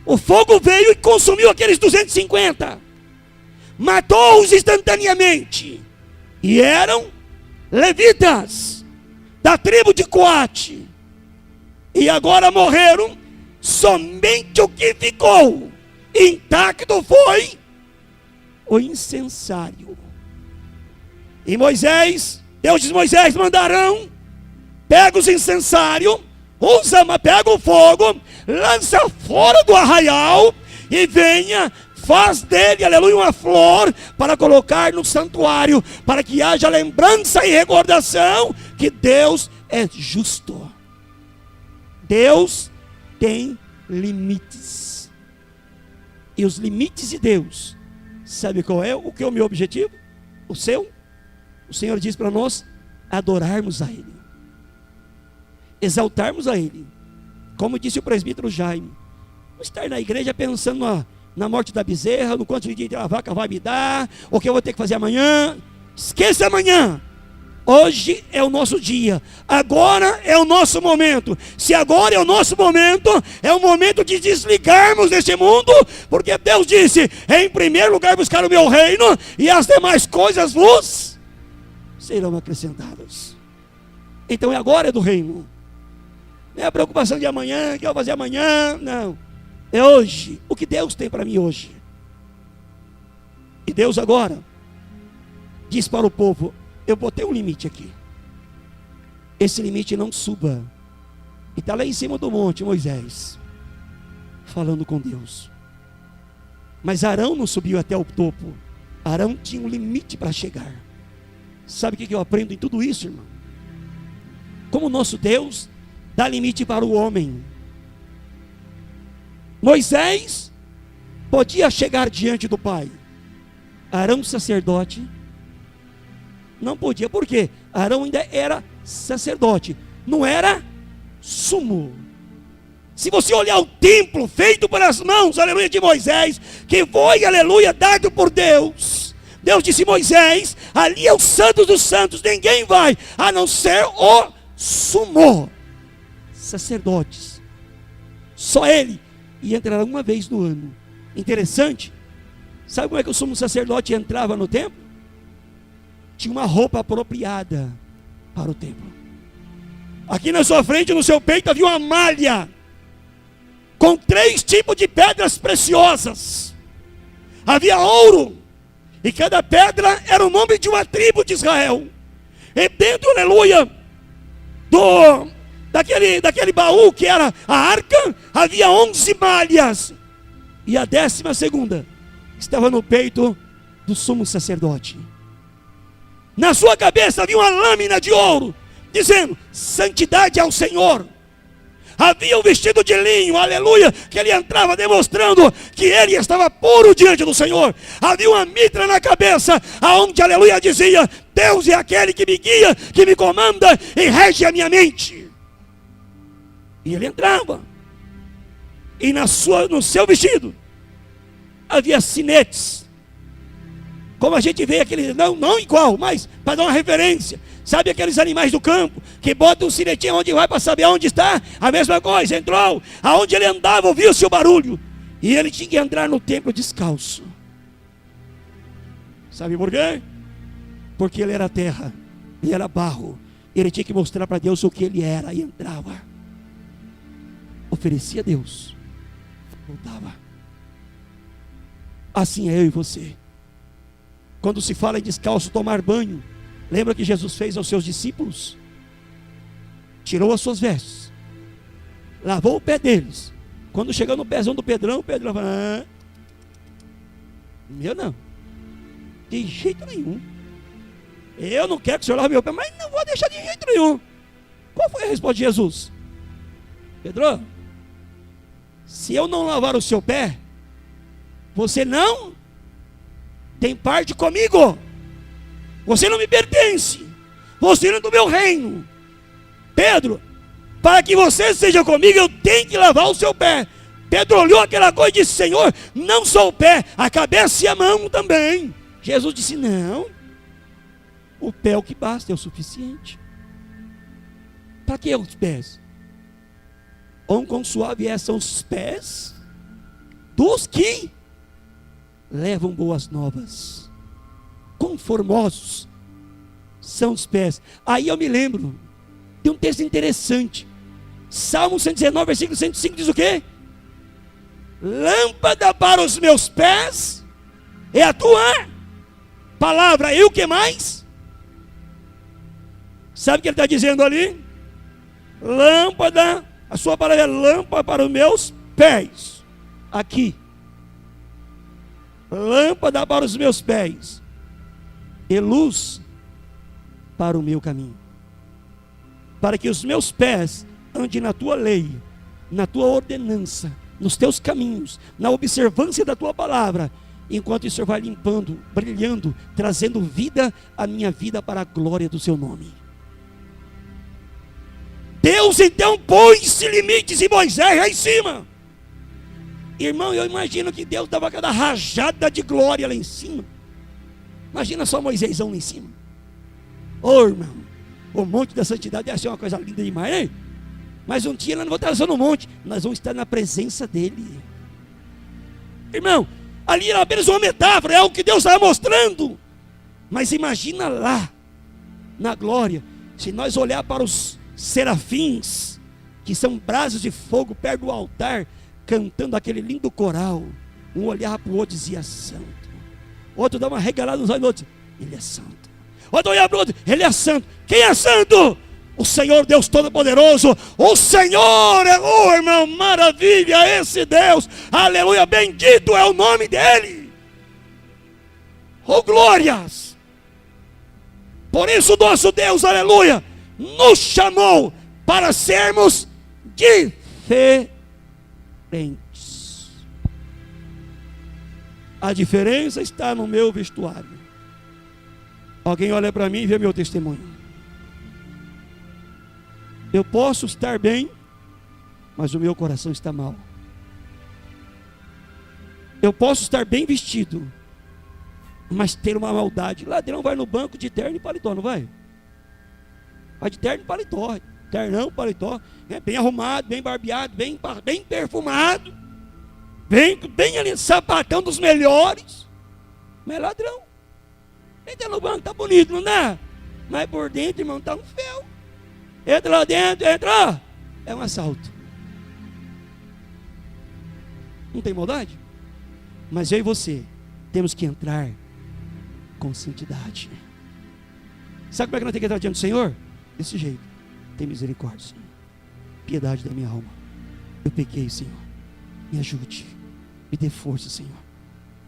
O fogo veio e consumiu aqueles 250. Matou-os instantaneamente. E eram levitas da tribo de Coate. E agora morreram. Somente o que ficou intacto foi o incensário. E Moisés, Deus diz: Moisés, mandarão, pega os incensários, pega o fogo, lança fora do arraial e venha, faz dele, aleluia, uma flor para colocar no santuário, para que haja lembrança e recordação que Deus é justo. Deus tem limites. E os limites de Deus, sabe qual é? O que é o meu objetivo? O seu? O Senhor diz para nós adorarmos a Ele, exaltarmos a Ele. Como disse o presbítero Jaime, não estar na igreja pensando na morte da bezerra, no quanto de dia a vaca vai me dar, o que eu vou ter que fazer amanhã. Esqueça amanhã. Hoje é o nosso dia, agora é o nosso momento. Se agora é o nosso momento, é o momento de desligarmos deste mundo, porque Deus disse: em primeiro lugar buscar o meu reino, e as demais coisas vos serão acrescentadas. Então é agora do reino. Não é a preocupação de amanhã, o que eu vou fazer amanhã, não. É hoje, o que Deus tem para mim hoje. E Deus agora diz para o povo: eu botei um limite aqui. Esse limite não suba. E está lá em cima do monte Moisés, falando com Deus. Mas Arão não subiu até o topo. Arão tinha um limite para chegar. Sabe o que eu aprendo em tudo isso, irmão? Como o nosso Deus dá limite para o homem. Moisés podia chegar diante do Pai. Arão, sacerdote, não podia. Por quê? Arão ainda era sacerdote, não era sumo. Se você olhar o templo feito pelas mãos, aleluia, de Moisés, que foi, aleluia, dado por Deus. Deus disse: Moisés, ali é o santo dos santos, ninguém vai, a não ser o sumo sacerdotes. Só ele. E entrará uma vez no ano. Interessante. Sabe como é que o sumo sacerdote entrava no templo? Tinha uma roupa apropriada para o templo. Aqui na sua frente, no seu peito, havia uma malha com 3 tipos de pedras preciosas. Havia ouro, e cada pedra era o nome de uma tribo de Israel. E dentro, aleluia, daquele baú que era a arca, havia 11 malhas. E a 12ª estava no peito do sumo sacerdote. Na sua cabeça havia uma lâmina de ouro, dizendo: santidade ao Senhor. Havia um vestido de linho, aleluia, que ele entrava demonstrando que ele estava puro diante do Senhor. Havia uma mitra na cabeça, aonde, aleluia, dizia: Deus é aquele que me guia, que me comanda e rege a minha mente. E ele entrava, e no seu vestido havia sinetes, como a gente vê aquele, não igual, mas para dar uma referência. Sabe aqueles animais do campo que bota um sinetinho onde vai para saber onde está, a mesma coisa, entrou, aonde ele andava, ouviu-se o barulho, e ele tinha que entrar no templo descalço. Sabe por quê? Porque ele era terra, ele era barro, ele tinha que mostrar para Deus o que ele era, e entrava, oferecia a Deus, voltava. Assim é eu e você. Quando se fala em descalço tomar banho, lembra que Jesus fez aos seus discípulos? Tirou as suas vestes, lavou o pé deles. Quando chegou no pezão do Pedrão, o Pedrão falou: meu não, de jeito nenhum. Eu não quero que o senhor lave meu pé, mas não vou deixar de jeito nenhum. Qual foi a resposta de Jesus? Pedro, se eu não lavar o seu pé, você não tem parte comigo. Você não me pertence. Você não é do meu reino. Pedro, para que você seja comigo, eu tenho que lavar o seu pé. Pedro olhou aquela coisa e disse: Senhor, não só o pé, a cabeça e a mão também. Jesus disse: não, o pé é o que basta, é o suficiente. Para que os pés? Quão suave são os pés dos que levam boas novas. Quão formosos são os pés. Aí eu me lembro de um texto interessante. Salmo 119, versículo 105 diz o quê? Lâmpada para os meus pés é a tua palavra. E o que mais? Sabe o que ele está dizendo ali? Lâmpada, a sua palavra é lâmpada para os meus pés. Aqui. Lâmpada para os meus pés e luz para o meu caminho. Para que os meus pés andem na tua lei, na tua ordenança, nos teus caminhos, na observância da tua palavra, enquanto o Senhor vai limpando, brilhando, trazendo vida à minha vida para a glória do seu nome. Deus então pôs limites em Moisés lá em cima. Irmão, eu imagino que Deus dava aquela rajada de glória lá em cima. Imagina só Moisésão lá em cima. Ô irmão, o monte da santidade deve ser uma coisa linda demais, hein? Mas um dia nós não vamos estar só no monte, nós vamos estar na presença dele. Irmão, ali era apenas uma metáfora, é o que Deus estava mostrando. Mas imagina lá, na glória, se nós olhar para os serafins, que são brasas de fogo perto do altar, cantando aquele lindo coral. Um olhava para o outro e dizia: santo. Outro dá uma regalada nos olhos do outro: ele é santo. Outro olhava para o outro: ele é santo. Quem é santo? O Senhor Deus Todo-Poderoso. O Senhor é, oh irmão, maravilha, esse Deus, aleluia, bendito é o nome dele. Oh glórias. Por isso o nosso Deus, aleluia, nos chamou para sermos diferentes. A diferença está no meu vestuário. Alguém olha para mim e vê meu testemunho. Eu posso estar bem, mas o meu coração está mal. Eu posso estar bem vestido, mas ter uma maldade. Ladrão vai no banco de terno e paletó, não vai? Vai de terno e paletó. Ternão, paletó, bem arrumado, bem barbeado, bem perfumado, bem ali, sapatão dos melhores. Mas é ladrão. Entra no banco, tá bonito, não dá? Mas por dentro, irmão, tá um fel. Entra lá dentro, entra, é um assalto. Não tem maldade? Mas eu e você temos que entrar com santidade. Sabe como é que nós temos que entrar diante do Senhor? Desse jeito: tem misericórdia, Senhor, piedade da minha alma. Eu pequei, Senhor, me ajude, me dê força, Senhor,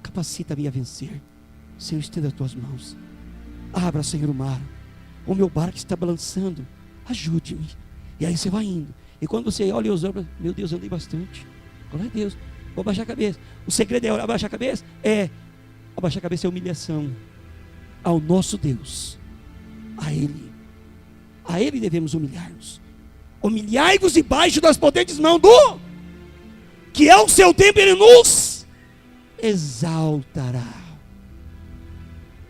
capacita-me a vencer. Senhor, estenda as tuas mãos, abra, Senhor, o mar, o meu barco está balançando, ajude-me. E aí você vai indo, e quando você olha os olhos, meu Deus, andei bastante, glória a Deus, vou abaixar a cabeça. O segredo é abaixar a cabeça? Abaixar a cabeça é humilhação ao nosso Deus, a Ele devemos humilhar-nos. Humilhai-vos debaixo das potentes mãos do que é o seu tempo, Ele nos exaltará.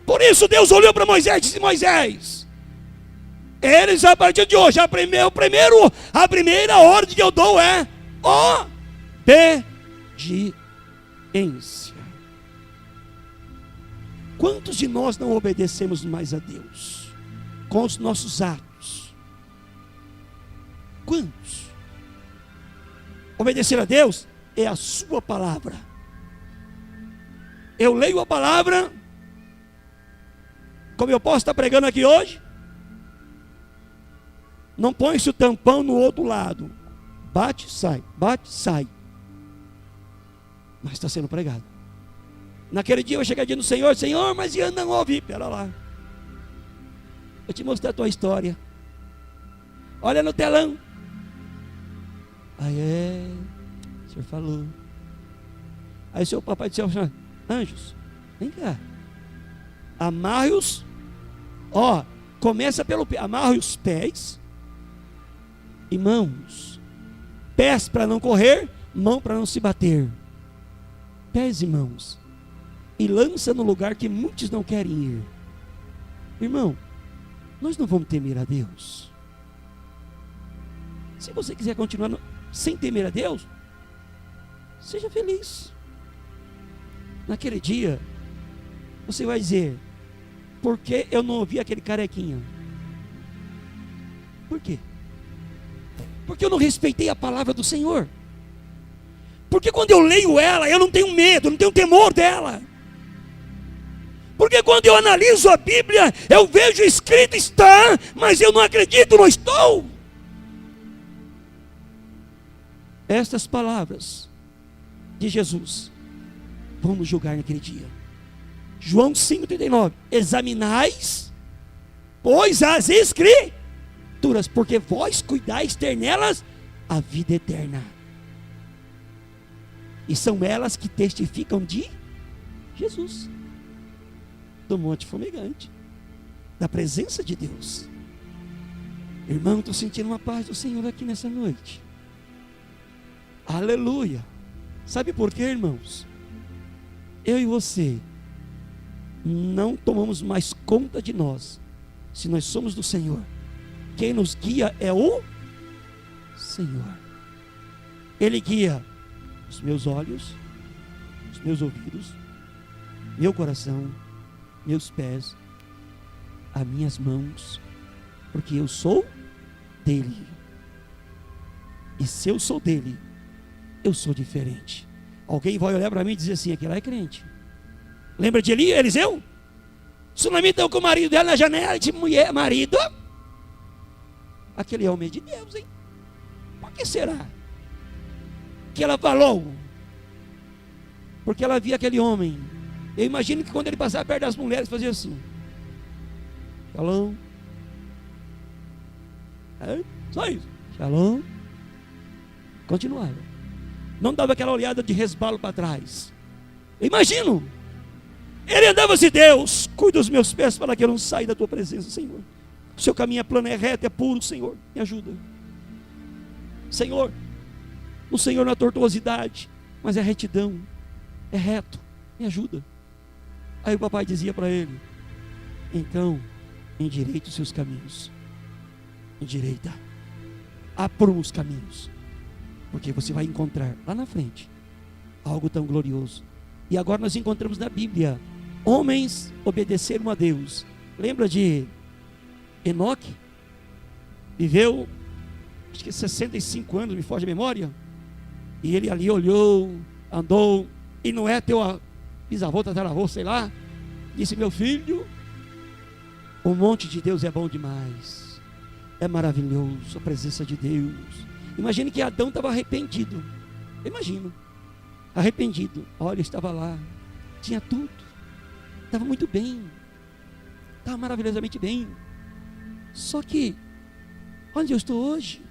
Por isso Deus olhou para Moisés e disse: Moisés, Eles, a partir de hoje, a primeira ordem que eu dou é obediência. Quantos de nós não obedecemos mais a Deus com os nossos atos? Quantos? Obedecer a Deus é a sua palavra. Eu leio a palavra, como eu posso estar pregando aqui hoje. Não põe-se o tampão no outro lado. Bate, sai. Mas está sendo pregado. Naquele dia eu cheguei no Senhor, Senhor, mas eu não ouvi. Pera lá. Eu te mostrar a tua história. Olha no telão. Aí o Senhor falou. Aí o seu papai disse, anjos, vem cá. Amarre-os. Começa pelo pé. Amarre os pés e mãos. Pés para não correr, mão para não se bater. Pés e mãos. E lança no lugar que muitos não querem ir. Irmão, nós não vamos temer a Deus. Se você quiser continuar sem temer a Deus, seja feliz. Naquele dia, você vai dizer, por que eu não ouvi aquele carequinha? Por quê? Porque eu não respeitei a palavra do Senhor. Porque quando eu leio ela, eu não tenho medo, não tenho temor dela. Porque quando eu analiso a Bíblia, eu vejo escrito está, mas eu não acredito, não estou. Estas palavras de Jesus vão nos julgar naquele dia. João 5,39. Examinais, pois as Escrituras, porque vós cuidais ter nelas a vida eterna. E são elas que testificam de Jesus, do Monte Fumegante, da presença de Deus. Irmão, estou sentindo uma paz do Senhor aqui nessa noite. Aleluia. Sabe por quê, irmãos? Eu e você não tomamos mais conta de nós, se nós somos do Senhor. Quem nos guia é o Senhor. Ele guia os meus olhos, os meus ouvidos, meu coração, meus pés, as minhas mãos, porque eu sou dele. E se eu sou dele, eu sou diferente. Alguém vai olhar para mim e dizer assim, aquele lá é crente. Lembra de Eliseu? Sunamita com o marido dela na janela, de mulher, marido, aquele é homem de Deus, hein? Por que será que ela falou? Porque ela via aquele homem. Eu imagino que quando ele passava perto das mulheres, fazia assim. Shalom. Só isso. Shalom. Continuava. Não dava aquela olhada de resbalo para trás. Eu imagino. Ele andava assim, Deus, cuida dos meus pés para que eu não saia da tua presença, Senhor. O seu caminho é plano, é reto, é puro, Senhor. Me ajuda. Senhor, o Senhor não é tortuosidade, mas é retidão. É reto. Me ajuda. Aí o papai dizia para ele, então, endireita os seus caminhos. Endireita. Apruma os caminhos. Porque você vai encontrar lá na frente algo tão glorioso. E agora nós encontramos na Bíblia homens obedeceram a Deus. Lembra de Enoque? Viveu, acho que 65 anos, me foge a memória. E ele ali olhou, andou. E não é teu bisavô, tataravô, sei lá. Disse, meu filho, o monte de Deus é bom demais. É maravilhoso a presença de Deus. Imagine que Adão estava arrependido. Imagino. Arrependido. Olha, estava lá. Tinha tudo. Estava muito bem. Estava maravilhosamente bem. Só que, onde eu estou hoje?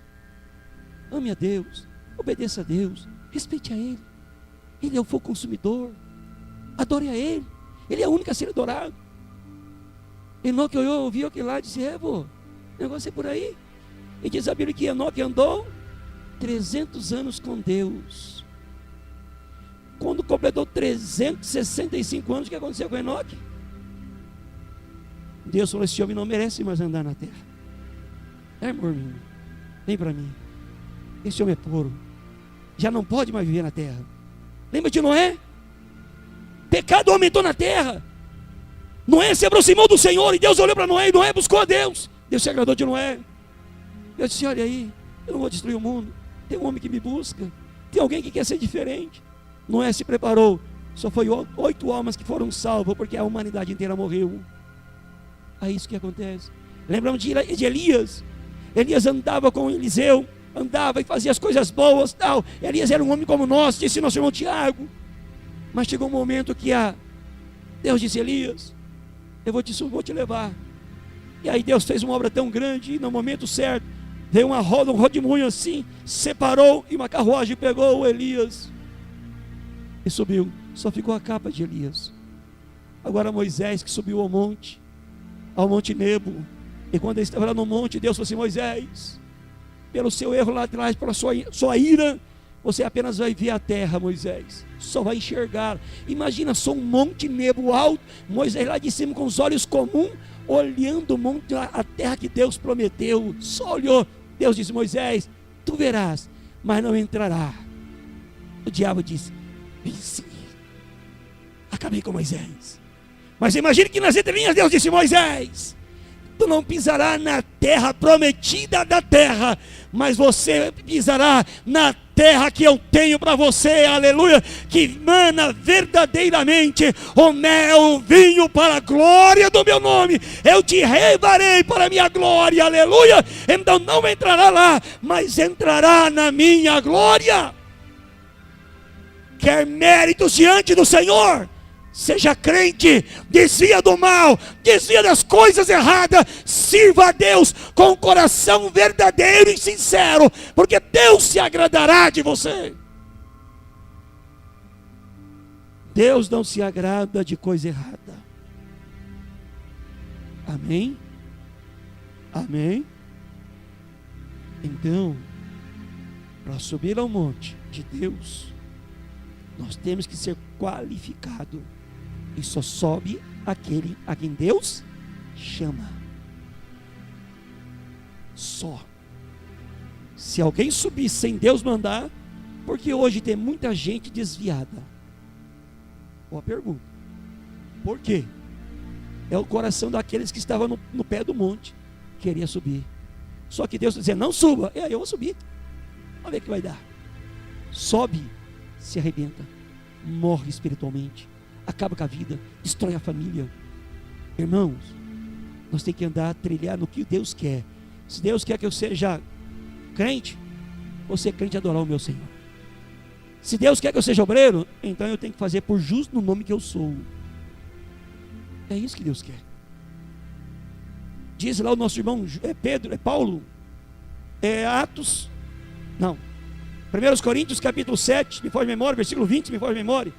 Ame a Deus. Obedeça a Deus. Respeite a Ele. Ele é o fogo consumidor. Adore a Ele. Ele é o único a ser adorado. Enoque ouviu aquilo lá e disse, o negócio é por aí. E diz a Bíblia que Enoque andou 300 anos com Deus. Quando completou 365 anos, o que aconteceu com Enoque? Deus falou, esse homem não merece mais andar na terra. amor meu, vem para mim. Esse homem é puro, já não pode mais viver na terra. Lembra de Noé? Pecado aumentou na terra. Noé se aproximou do Senhor e Deus olhou para Noé e Noé buscou a Deus. Deus se agradou de Noé. Deus disse: olha aí, eu não vou destruir o mundo. Tem um homem que me busca, tem alguém que quer ser diferente. Noé se preparou. Só foi 8 almas que foram salvas, porque a humanidade inteira morreu. É isso que acontece. Lembramos de Elias. Elias andava com Eliseu, andava e fazia as coisas boas, tal. Elias era um homem como nós, disse nosso irmão Tiago. Mas chegou um momento que Deus disse: Elias, eu vou te levar. E aí Deus fez uma obra tão grande, e no momento certo veio um rodemoinho assim, separou, e uma carruagem pegou o Elias e subiu. Só ficou a capa de Elias. Agora Moisés, que subiu ao monte Nebo, e quando ele estava lá no monte, Deus falou assim: Moisés, pelo seu erro lá atrás, pela sua ira, você apenas vai ver a terra, Moisés, só vai enxergar. Imagina só um monte Nebo alto, Moisés lá de cima com os olhos comuns, olhando o monte, a terra que Deus prometeu, só olhou. Deus disse: Moisés, tu verás, mas não entrará. O diabo disse: venci, acabei com Moisés. Mas imagine que nas entrelinhas Deus disse: Moisés, tu não pisarás na terra prometida da terra, mas você pisará na terra que eu tenho para você, aleluia, que mana verdadeiramente o mel, o vinho para a glória do meu nome. Eu te levarei para a minha glória, aleluia. Então não entrará lá, mas entrará na minha glória. Quer méritos diante do Senhor? Seja crente, desvia do mal, desvia das coisas erradas, sirva a Deus com um coração verdadeiro e sincero, porque Deus se agradará de você. Deus não se agrada de coisa errada. Amém? Amém? Então, para subir ao monte de Deus, nós temos que ser qualificados. E só sobe aquele a quem Deus chama. Só. Se alguém subir sem Deus mandar, porque hoje tem muita gente desviada. Boa pergunta. Por quê? É o coração daqueles que estavam no pé do monte, queria subir. Só que Deus dizia: não suba. E aí eu vou subir. Vamos ver o que vai dar. Sobe, se arrebenta, morre espiritualmente, acaba com a vida, destrói a família. Irmãos, nós temos que andar, trilhar no que Deus quer. Se Deus quer que eu seja crente, vou ser crente e adorar o meu Senhor. Se Deus quer que eu seja obreiro, então eu tenho que fazer por justo no nome que eu sou. É isso que Deus quer. Diz lá o nosso irmão Paulo, Atos, não, 1 Coríntios capítulo 7, me foge a memória, versículo 20, me foge a memória.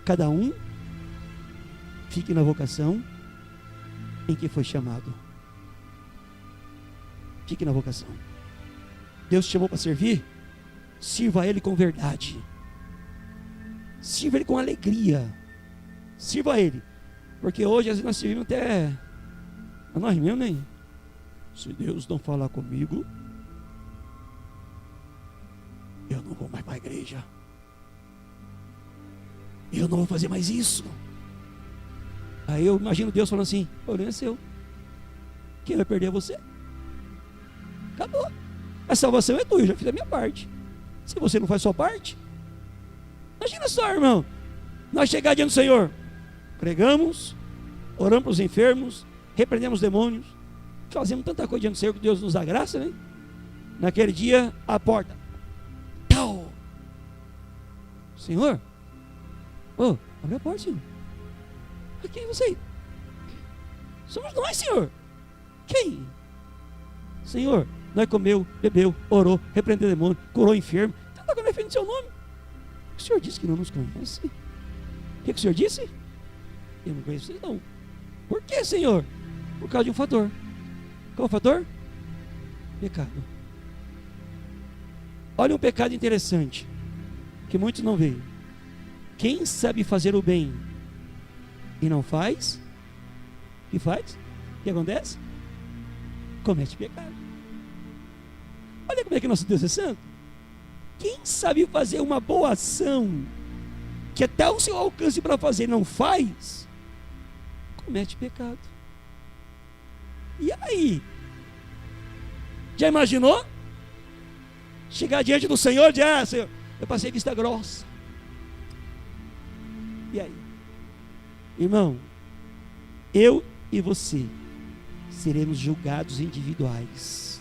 Cada um fique na vocação em que foi chamado. Fique na vocação. Deus te chamou para servir, sirva a Ele com verdade, sirva a Ele com alegria, sirva a Ele, porque hoje às vezes nós servimos até a nós mesmos, né? Se Deus não falar comigo, eu não vou mais para a igreja, eu não vou fazer mais isso. Aí eu imagino Deus falando assim: o problema é seu, quem vai perder é você. Acabou. A salvação é tua, eu já fiz a minha parte. Se você não faz a sua parte, imagina só, irmão, nós chegar diante do Senhor, pregamos, oramos para os enfermos, repreendemos demônios, fazemos tanta coisa diante do Senhor, que Deus nos dá graça, né? Naquele dia, a porta, tal, Senhor, abre a porta, Senhor. Quem é você? Somos nós, Senhor. Quem? Senhor, nós comeu, bebeu, orou, repreendeu demônio, curou enfermo, tanta coisa defende o seu nome. O Senhor disse que não nos conhece. O que o Senhor disse? Eu não conheço vocês não. Por que, Senhor? Por causa de um fator. Qual é o fator? Pecado. Olha um pecado interessante, que muitos não veem. Quem sabe fazer o bem e não faz, o que faz? O que acontece? Comete pecado. Olha como é que nosso Deus é santo. Quem sabe fazer uma boa ação, que até o seu alcance para fazer não faz, comete pecado. E aí? Já imaginou? Chegar diante do Senhor e dizer: Senhor, eu passei vista grossa. E aí? Irmão, eu e você seremos julgados individuais.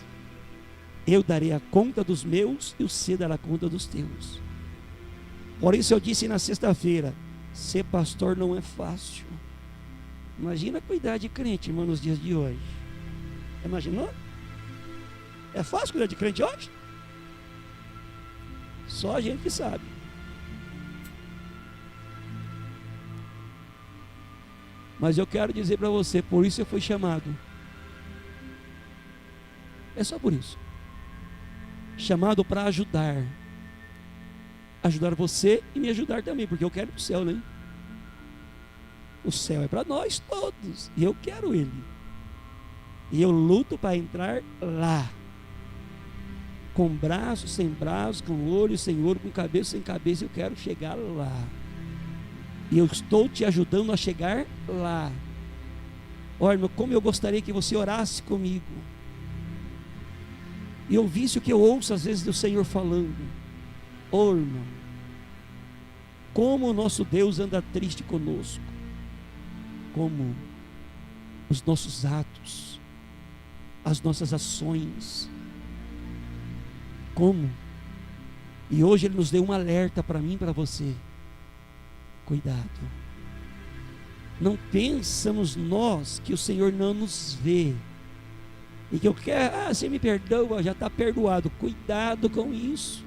Eu darei a conta dos meus e você dará a conta dos teus. Por isso eu disse na sexta-feira: ser pastor não é fácil. Imagina cuidar de crente, irmão, nos dias de hoje. Imaginou? É fácil cuidar de crente hoje? Só a gente que sabe. Mas eu quero dizer para você, por isso eu fui chamado. É só por isso. Chamado para ajudar. Ajudar você e me ajudar também, porque eu quero ir para o céu, né? O céu é para nós todos, e eu quero ele. E eu luto para entrar lá. Com braços, sem braços, com olho sem olho, com cabeça sem cabeça, eu quero chegar lá. E eu estou te ajudando a chegar lá. Olha, irmão, como eu gostaria que você orasse comigo. E ouvisse o que eu ouço às vezes do Senhor falando. Oh, irmão, como o nosso Deus anda triste conosco. Como os nossos atos, as nossas ações. Como? E hoje Ele nos deu um alerta para mim e para você. Cuidado. Não pensamos nós que o Senhor não nos vê. E que eu quero, você me perdoa, já está perdoado. Cuidado com isso.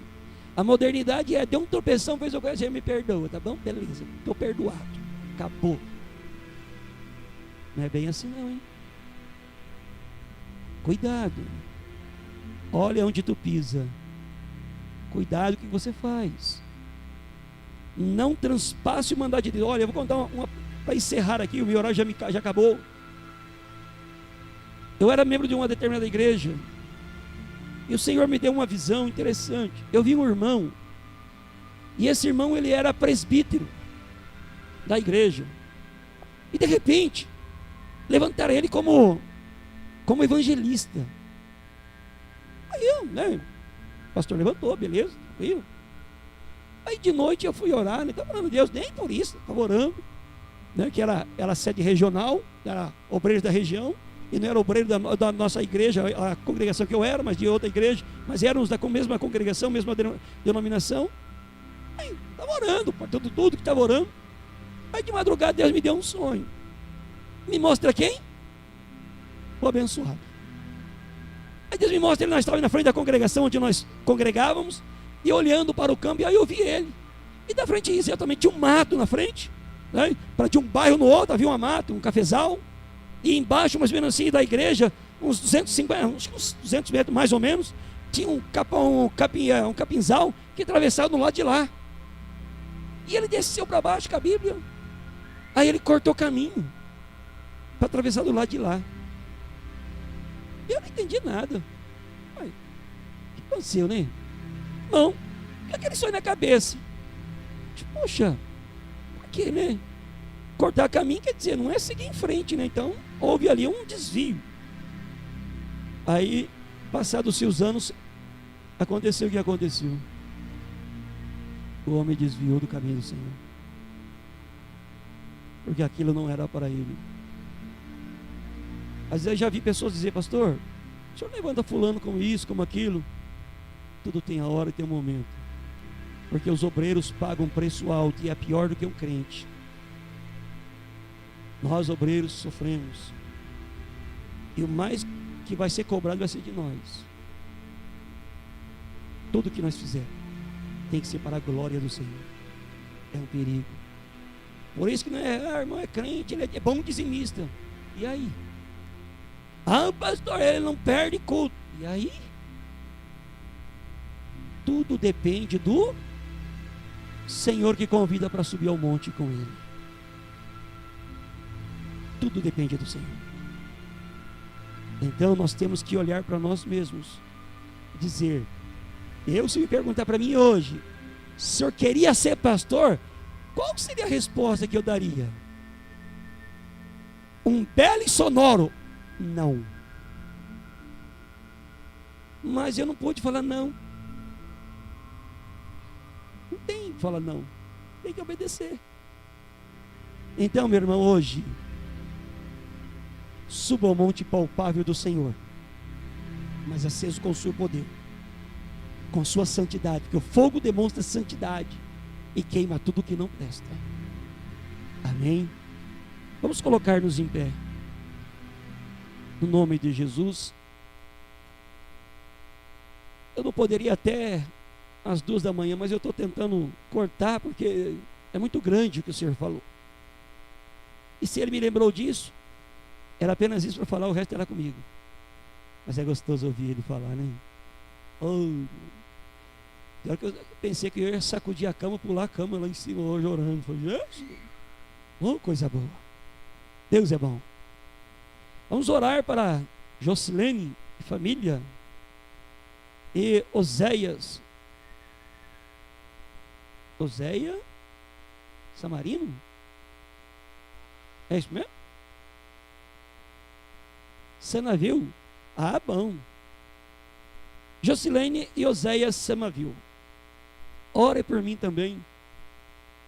A modernidade deu um tropeção, fez eu conhecer, me perdoa, tá bom? Beleza, estou perdoado. Acabou. Não é bem assim não, hein? Cuidado. Olha onde tu pisa. Cuidado com o que você faz. Não transpasse o mandato de Deus. Olha, eu vou contar uma para encerrar aqui, o meu horário já acabou. Eu era membro de uma determinada igreja. E o Senhor me deu uma visão interessante. Eu vi um irmão. E esse irmão, ele era presbítero da igreja. E de repente, levantaram ele como evangelista. Aí eu, né? O pastor levantou, beleza, tranquilo. Aí de noite eu fui orar, não estava orando a Deus, nem por isso, estava orando, né? Que era sede regional, era obreiro da região, e não era obreiro da nossa igreja, a congregação que eu era, mas de outra igreja, mas éramos da mesma congregação, mesma denominação. Aí estava orando, por tudo que estava orando. Aí de madrugada Deus me deu um sonho. Me mostra quem? O abençoado. Aí Deus me mostra ele, nós estávamos na frente da congregação onde nós congregávamos, e olhando para o campo, e aí eu vi ele. E da frente exatamente tinha um mato na frente, né? Para de um bairro no outro havia uma mata, um cafezal, e embaixo, mais ou menos assim, da igreja, uns 200 metros mais ou menos, tinha um capinzal que atravessava do lado de lá. E ele desceu para baixo com a Bíblia. Aí ele cortou caminho para atravessar do lado de lá. E eu não entendi nada. Ai, o que aconteceu, né? Não, com aquele sonho na cabeça. Poxa, por que, né? Cortar caminho quer dizer, não é seguir em frente, né? Então, houve ali um desvio. Aí, passados-se os anos, aconteceu o que aconteceu. O homem desviou do caminho do Senhor. Porque aquilo não era para ele. Às vezes eu já vi pessoas dizer: pastor, o senhor levanta fulano como isso, como aquilo. Tudo tem a hora e tem um momento. Porque os obreiros pagam preço alto e é pior do que um crente. Nós obreiros sofremos. E o mais que vai ser cobrado vai ser de nós. Tudo que nós fizermos tem que ser para a glória do Senhor. É um perigo. Por isso que não é, irmão, é crente, ele é bom dizimista. E aí? Pastor, ele não perde culto. E aí? Tudo depende do Senhor que convida para subir ao monte com ele. Tudo depende do Senhor. Então nós temos que olhar para nós mesmos dizer. Se me perguntar para mim hoje, o senhor queria ser pastor? Qual seria a resposta que eu daria? Um belo e sonoro não. Mas eu não pude falar não. Não tem que falar não. Tem que obedecer. Então, meu irmão, hoje, suba ao monte palpável do Senhor, mas aceso com o seu poder, com sua santidade, porque o fogo demonstra santidade e queima tudo que não presta. Amém? Vamos colocar-nos em pé, no nome de Jesus. Eu não poderia até às 2 da manhã, mas eu estou tentando cortar, porque é muito grande o que o Senhor falou. E se Ele me lembrou disso, era apenas isso para falar, o resto era comigo. Mas é gostoso ouvir Ele falar, né? Pior que eu pensei que eu ia sacudir a cama, pular a cama lá em cima, hoje orando. Falei, Jesus, coisa boa. Deus é bom. Vamos orar para Josilene e família. E Oséias Samarino? É isso mesmo? Samavio? Ah, bom. Josilene e Oséias Samavio. Ore por mim também,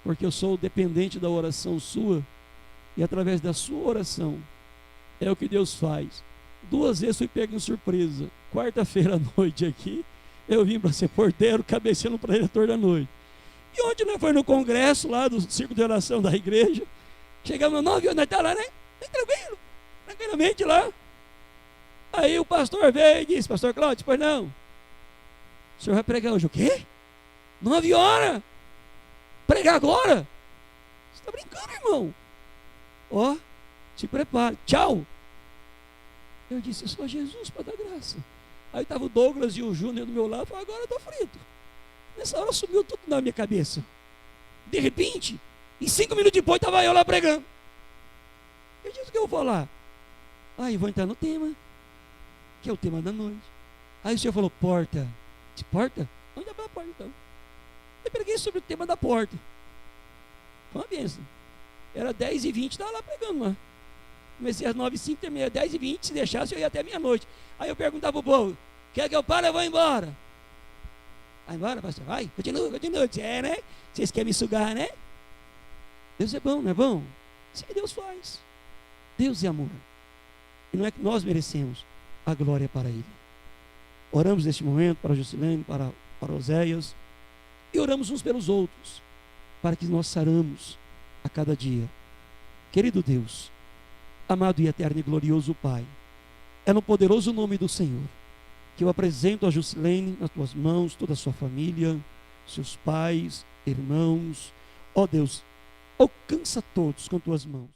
porque eu sou dependente da oração sua, e através da sua oração é o que Deus faz. 2 vezes fui pego em surpresa. Quarta-feira à noite aqui, eu vim para ser porteiro, cabeceando para diretor da noite. E ontem nós foi no congresso lá do círculo de oração da igreja. Chegamos às 9 horas, nós estávamos lá, né? Bem tranquilo, tranquilamente lá. Aí o pastor veio e disse, pastor Cláudio, pois não, o senhor vai pregar hoje. O quê? 9 horas? Pregar agora? Você está brincando, irmão? Ó, se prepare, tchau. Eu disse, eu sou Jesus para dar graça. Aí estava o Douglas e o Júnior do meu lado, falei, agora eu estou frito. Nessa hora sumiu tudo na minha cabeça. De repente, em 5 minutos depois, estava eu lá pregando. Eu disse, o que eu vou falar? Aí vou entrar no tema, que é o tema da noite. Aí o senhor falou, porta. De porta? Onde abre a porta então? Eu preguei sobre o tema da porta. Foi uma bênção. Era 10h20, estava lá pregando lá. Comecei às 9h05, terminei às 10h20, se deixasse eu ia até meia-noite. Aí eu perguntava para o povo, quer que eu pare, eu vou embora. Vai embora, pastor? Vai, continua. Eu disse, né? Vocês querem me sugar, né? Deus é bom, não é bom? Isso que Deus faz. Deus é amor. E não é que nós merecemos a glória para Ele. Oramos neste momento para Josilene, para Oséias, e oramos uns pelos outros, para que nós saramos a cada dia. Querido Deus, amado e eterno e glorioso Pai, é no poderoso nome do Senhor que eu apresento a Josilene nas tuas mãos, toda a sua família, seus pais, irmãos. Ó Deus, alcança todos com tuas mãos.